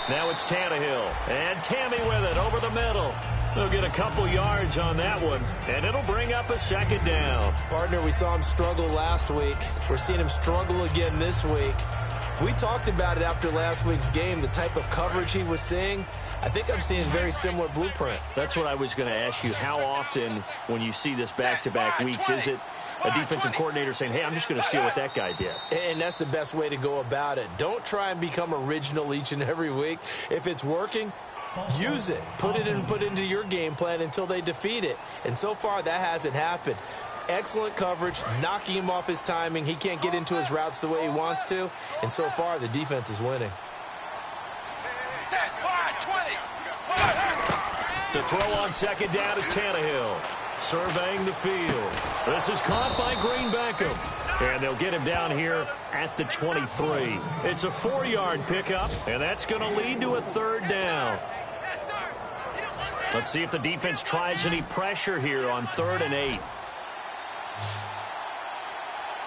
Now it's Tannehill. And Tammy with it over the middle. They'll get a couple yards on that one, and it'll bring up a second down. Partner, we saw him struggle last week. We're seeing him struggle again this week. We talked about it after last week's game, the type of coverage he was seeing. I think I'm seeing a very similar blueprint. That's what I was going to ask you. How often, when you see this back-to-back weeks, is it a defensive coordinator saying, hey, I'm just going to steal what that guy did? And that's the best way to go about it. Don't try and become original each and every week. If it's working, use it. Put it into your game plan until they defeat it. And so far, that hasn't happened. Excellent coverage, knocking him off his timing. He can't get into his routes the way he wants to. And so far, the defense is winning. To throw on second down is Tannehill. Surveying the field. This is caught by Green Beckham. And they'll get him down here at the 23. It's a 4-yard pickup, and that's going to lead to a third down. Let's see if the defense tries any pressure here on 3rd and 8.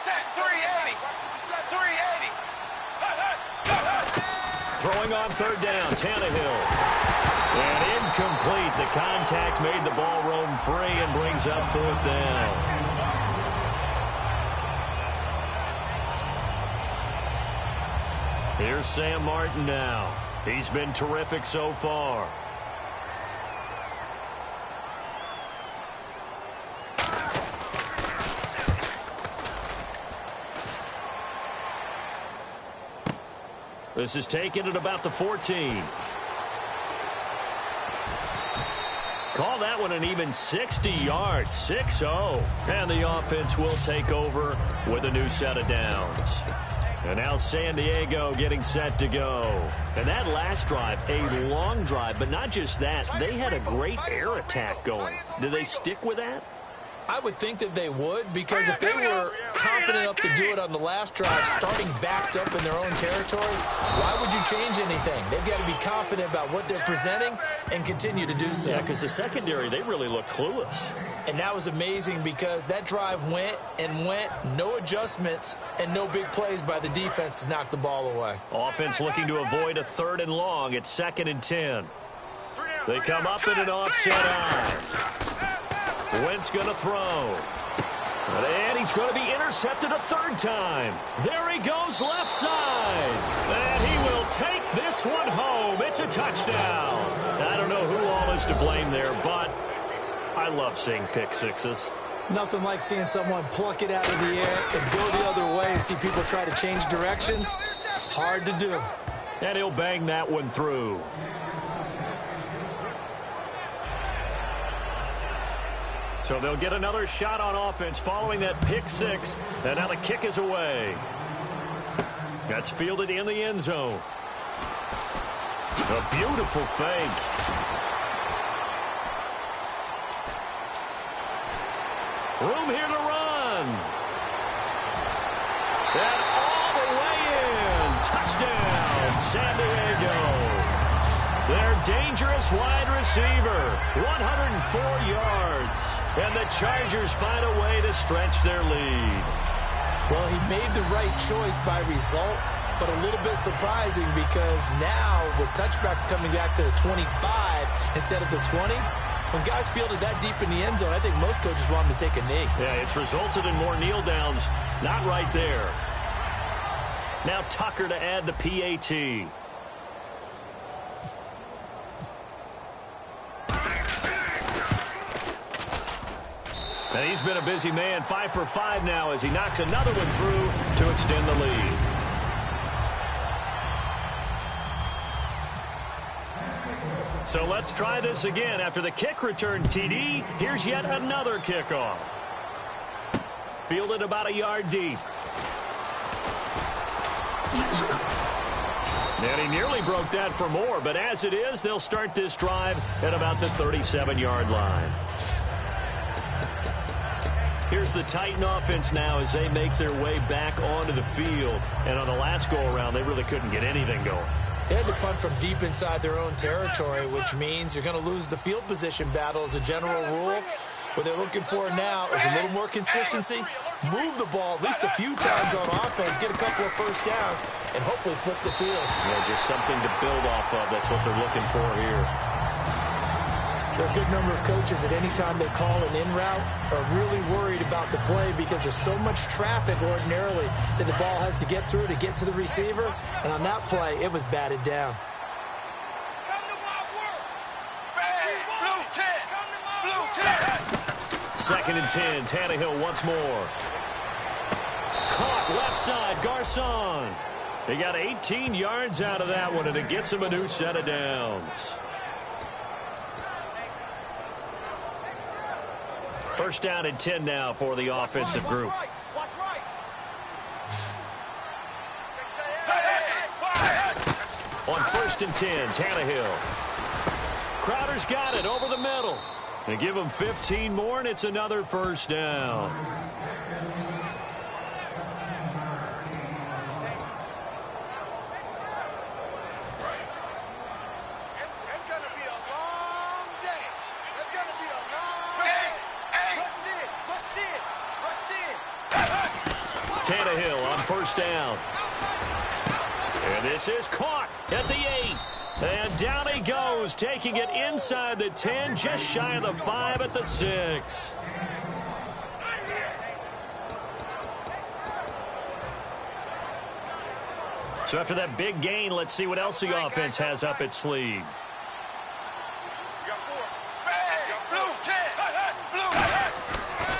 380. Throwing on 3rd down, Tannehill. And incomplete. The contact made the ball roam free and brings up 4th down. Here's Sam Martin now. He's been terrific so far. This is taken at about the 14. Call that one an even 60 yards, 6-0. And the offense will take over with a new set of downs. And now San Diego getting set to go. And that last drive, a long drive, but not just that. They had a great air attack going. Do they stick with that? I would think that they would, because if they were confident enough to do it on the last drive, starting backed up in their own territory, why would you change anything? They've got to be confident about what they're presenting and continue to do so. Yeah, because the secondary, they really look clueless. And that was amazing because that drive went and went, no adjustments, and no big plays by the defense to knock the ball away. Offense looking to avoid a 3rd and long. It's 2nd and 10. They come up in an offset eye. Wentz going to throw. And he's going to be intercepted a 3rd time. There he goes left side. And he will take this one home. It's a touchdown. I don't know who all is to blame there, but I love seeing pick sixes. Nothing like seeing someone pluck it out of the air and go the other way and see people try to change directions. Hard to do. And he'll bang that one through. So they'll get another shot on offense following that pick six. And now the kick is away. That's fielded in the end zone. A beautiful fake. Room here to run. And all the way in. Touchdown, San Diego. Their dangerous wide receiver, 104 yards. And the Chargers find a way to stretch their lead. Well, he made the right choice by result, but a little bit surprising because now with touchbacks coming back to the 25 instead of the 20, when guys fielded that deep in the end zone, I think most coaches want them to take a knee. Yeah, it's resulted in more kneel downs. Not right there. Now Tucker to add the PAT. And he's been a busy man, 5 for 5 now as he knocks another one through to extend the lead. So let's try this again. After the kick return TD, here's yet another kickoff. Fielded about a yard deep. And he nearly broke that for more, but as it is, they'll start this drive at about the 37-yard line. Here's the Titan offense now as they make their way back onto the field. And on the last go-around, they really couldn't get anything going. They had to punt from deep inside their own territory, which means you're going to lose the field position battle as a general rule. What they're looking for now is a little more consistency, move the ball at least a few times on offense, get a couple of first downs, and hopefully flip the field. Yeah, just something to build off of. That's what they're looking for here. There are a good number of coaches that any time they call an in route are really worried about the play because there's so much traffic ordinarily that the ball has to get through to get to the receiver. And on that play, it was batted down. Second and 10, Tannehill once more. Caught left side, Garcon. He got 18 yards out of that one, and it gets him a new set of downs. First down and 10 now for the offensive group. On first and 10, Tannehill. Crowder's got it over the middle. They give him 15 more, and it's another first down. It's going to be a long day. It's going to be a long day. Tannehill on first down. And this is caught at the 8. And down he goes, taking it inside the 10, just shy of the 5 at the 6. So after that big gain, let's see what else the offense has up its sleeve.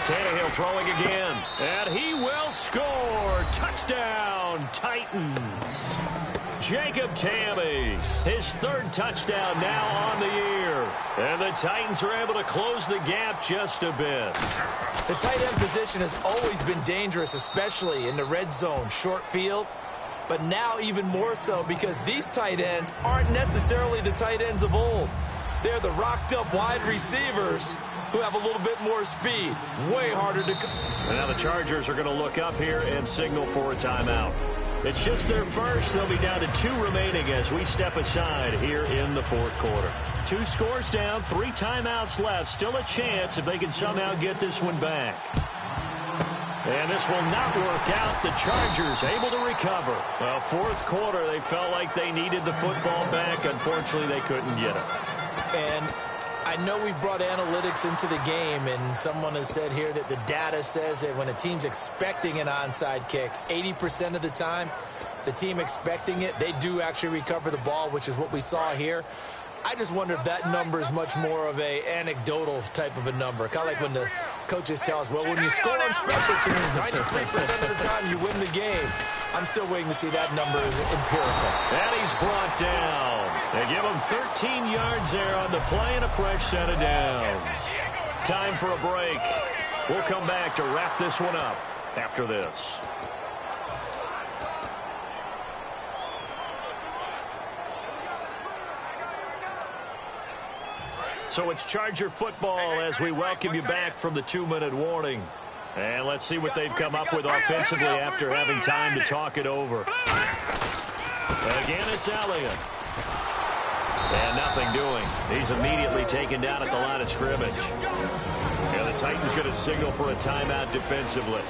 Tannehill throwing again, and he will score. Touchdown, Titans. Jacob Tamme, his third touchdown now on the year. And the Titans are able to close the gap just a bit. The tight end position has always been dangerous, especially in the red zone, short field. But now even more so because these tight ends aren't necessarily the tight ends of old. They're the rocked-up wide receivers who have a little bit more speed. Way harder to... Now the Chargers are going to look up here and signal for a timeout. It's just their first. They'll be down to 2 remaining as we step aside here in the fourth quarter. 2 scores down, 3 timeouts left. Still a chance if they can somehow get this one back. And this will not work out. The Chargers able to recover. Well, fourth quarter, they felt like they needed the football back. Unfortunately, they couldn't get it. And I know we brought analytics into the game, and someone has said here that the data says that when a team's expecting an onside kick, 80% of the time, the team expecting it, they do actually recover the ball, which is what we saw here. I just wonder if that number is much more of a anecdotal type of a number. Kind of like when the coaches tell us, well, when you score on special teams, 93% of the time you win the game. I'm still waiting to see that number is empirical. And he's brought down. They give him 13 yards there on the play and a fresh set of downs. Time for a break. We'll come back to wrap this one up after this. So it's Charger football as we welcome you back from the 2-minute warning. And let's see what they've come up with offensively after having time to talk it over. Again, it's Elliott. And nothing doing. He's immediately taken down at the line of scrimmage. And the Titans going to signal for a timeout defensively.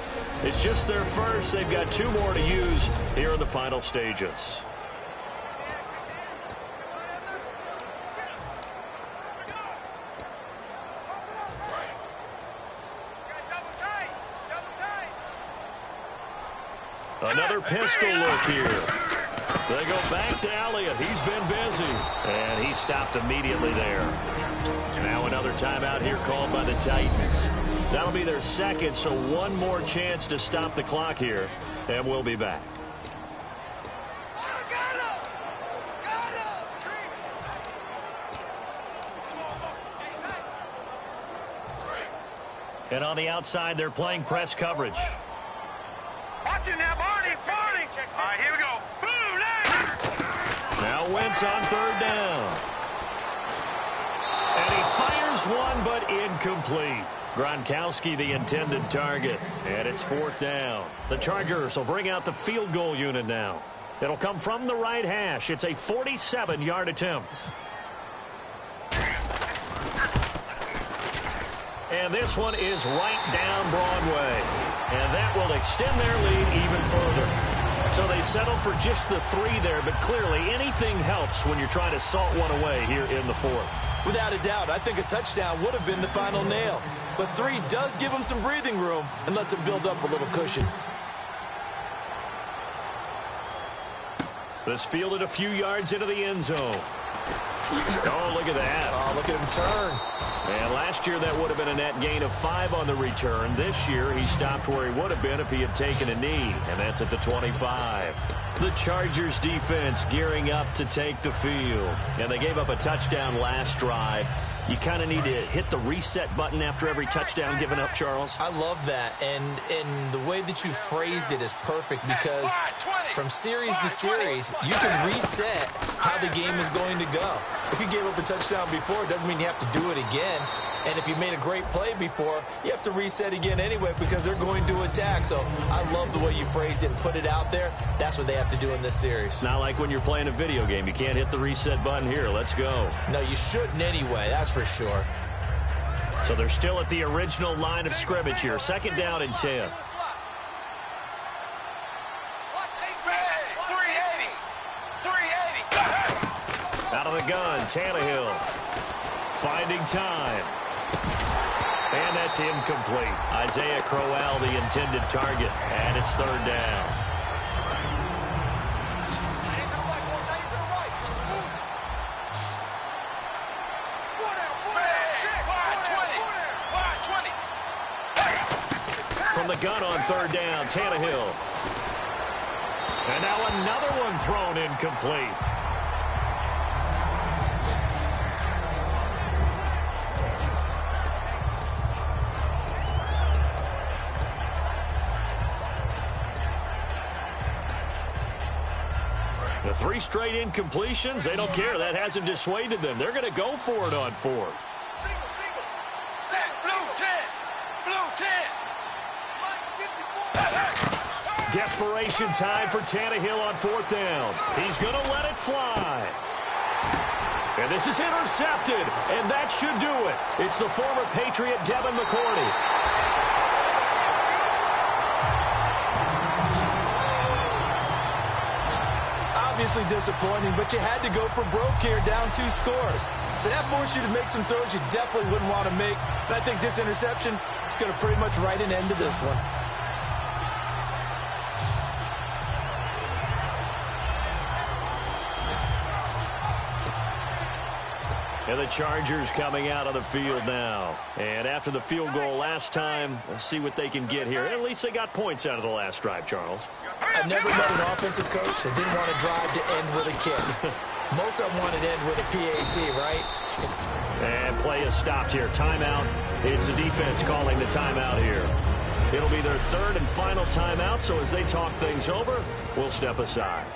It's just their first. They've got 2 more to use here in the final stages. Another pistol look here. They go back to Elliott. He's been busy. And he stopped immediately there. Now another timeout here called by the Titans. That'll be their second, so 1 more chance to stop the clock here. And we'll be back. And on the outside, they're playing press coverage. Watch it now, Barney. All right, here we go. Blue line. Wentz on third down. And he fires one, but incomplete. Gronkowski, the intended target. And it's fourth down. The Chargers will bring out the field goal unit now. It'll come from the right hash. It's a 47-yard attempt. And this one is right down Broadway. And that will extend their lead even further. So they settle for just the 3 there, but clearly anything helps when you're trying to salt one away here in the fourth. Without a doubt, I think a touchdown would have been the final nail. But 3 does give them some breathing room and lets them build up a little cushion. This fielded a few yards into the end zone. Oh, look at that. Oh, look at him turn. And last year that would have been a net gain of 5 on the return. This year he stopped where he would have been if he had taken a knee, and that's at the 25. The Chargers defense gearing up to take the field. And they gave up a touchdown last drive. You kind of need to hit the reset button after every touchdown given up, Charles. I love that. And the way that you phrased it is perfect because from series to series, you can reset how the game is going to go. If you gave up a touchdown before, it doesn't mean you have to do it again. And if you made a great play before, you have to reset again anyway because they're going to attack. So I love the way you phrased it and put it out there. That's what they have to do in this series. Not like when you're playing a video game. You can't hit the reset button here. Let's go. No, you shouldn't anyway. That's for sure. So they're still at the original line of scrimmage here. Second down and 10. Out of the gun, Tannehill. Finding time. And that's incomplete. Isaiah Crowell, the intended target. And it's third down. From the gun on third down, Tannehill. And now another one thrown incomplete. The 3 straight incompletions, they don't care. That hasn't dissuaded them. They're going to go for it on fourth. Desperation time for Tannehill on fourth down. He's going to let it fly. And this is intercepted, and that should do it. It's the former Patriot Devin McCourty. Obviously disappointing, but you had to go for broke here, down 2 scores. So that forced you to make some throws you definitely wouldn't want to make. And I think this interception is going to pretty much write an end to this one. And the Chargers coming out of the field now. And after the field goal last time, let's see what they can get here. At least they got points out of the last drive, Charles. I've never met an offensive coach that didn't want to drive to end with a kick. Most of them wanted to end with a PAT, right? And play is stopped here. Timeout. It's the defense calling the timeout here. It'll be their third and final timeout, so as they talk things over, we'll step aside.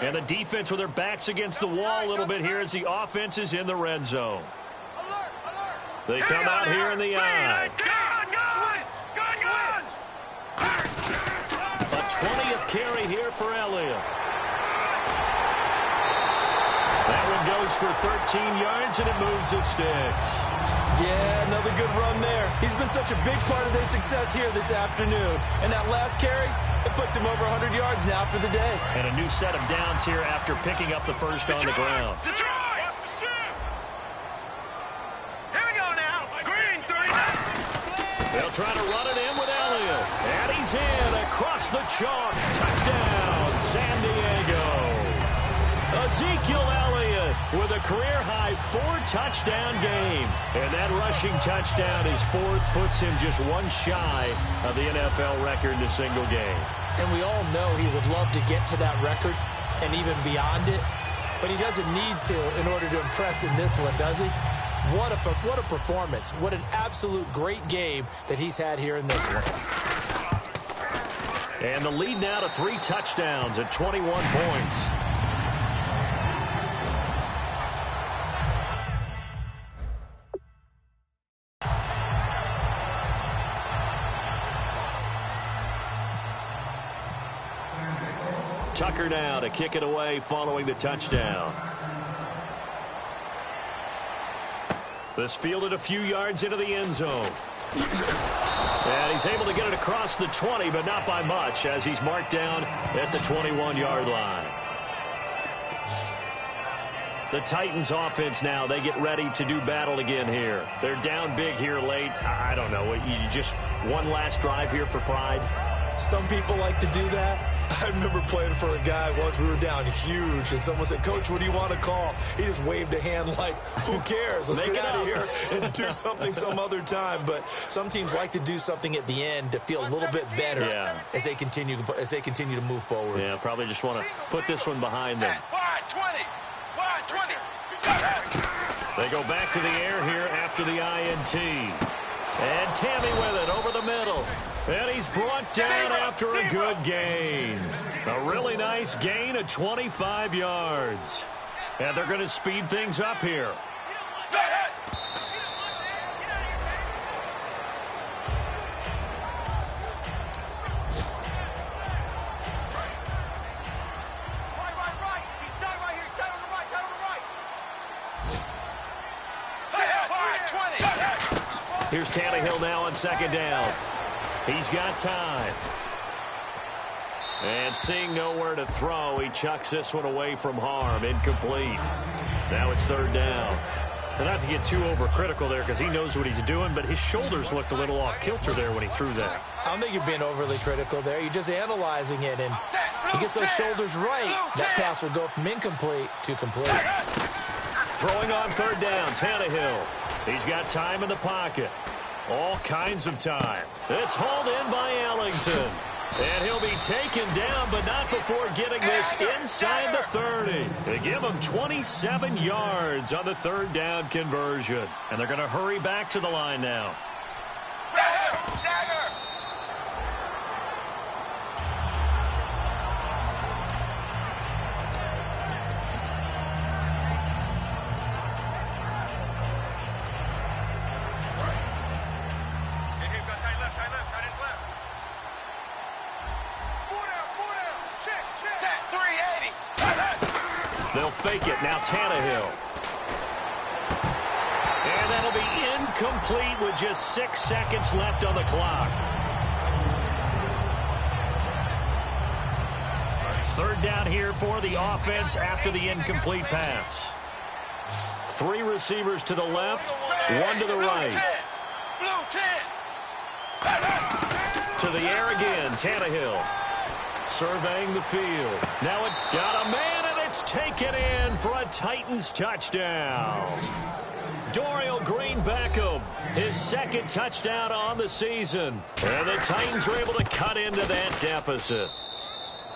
And the defense with their backs against the wall a little bit here as the offense is in the red zone. They come out here in the eye. A 20th carry here for Elliott. That one goes for 13 yards, and it moves the sticks. Yeah, another good run there. He's been such a big part of their success here this afternoon. And that last carry, it puts him over 100 yards now for the day. And a new set of downs here after picking up the first on the ground. They'll try to run it in with Elliott. And he's in across the chalk. Touchdown, San Diego. Ezekiel Elliott with a career-high 4-touchdown game. And that rushing touchdown, his 4th, puts him just one shy of the NFL record in a single game. And we all know he would love to get to that record and even beyond it. But he doesn't need to in order to impress in this one, does he? What a performance. What an absolute great game that he's had here in this one. And the lead now to 3 touchdowns at 21 points. Tucker now to kick it away following the touchdown. This fielded a few yards into the end zone. And he's able to get it across the 20, but not by much, as he's marked down at the 21-yard line. The Titans offense now, they get ready to do battle again here. They're down big here late. I don't know. You just one last drive here for pride? Some people like to do that. I remember playing for a guy once. We were down huge, and someone said, "Coach, what do you want to call?" He just waved a hand like, who cares? Let's get out of here and do something some other time. But some teams like to do something at the end to feel a little bit better as they continue to move forward. Yeah, probably just want to put this one behind them. Wide 20. Wide 20. They go back to the air here after the INT. And Tammy with it over the middle. And he's brought down after a good gain. A really nice gain of 25 yards. And they're going to speed things up here. Right. He's tight right here. He's tight on the right. Tight on the right. 20. Here's Tannehill now on second down. He's got time. And seeing nowhere to throw, he chucks this one away from harm. Incomplete. Now it's third down. And not to get too overcritical there because he knows what he's doing, but his shoulders looked a little off kilter there when he threw that. I don't think you're being overly critical there. You're just analyzing it, and he gets those shoulders right. That pass will go from incomplete to complete. Throwing on third down, Tannehill. He's got time in the pocket. All kinds of time. It's hauled in by Ellington. And he'll be taken down, but not before getting this inside the 30. They give him 27 yards on the third down conversion. And they're going to hurry back to the line now. They'll fake it. Now Tannehill. And that'll be incomplete with just 6 seconds left on the clock. Third down here for the offense after the incomplete pass. 3 receivers to the left, 1 to the right. To the air again, Tannehill. Surveying the field. Now it got a man, and it's taken in for a Titans touchdown. Dorial Green-Beckham, his second touchdown on the season. And the Titans are able to cut into that deficit.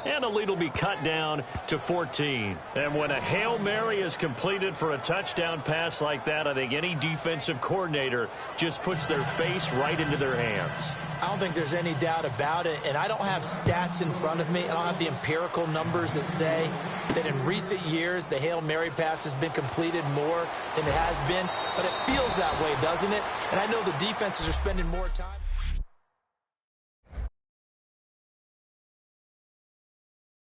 And the lead will be cut down to 14. And when a Hail Mary is completed for a touchdown pass like that, I think any defensive coordinator just puts their face right into their hands. I don't think there's any doubt about it, and I don't have stats in front of me. I don't have the empirical numbers that say that in recent years the Hail Mary pass has been completed more than it has been, but it feels that way, doesn't it? And I know the defenses are spending more time.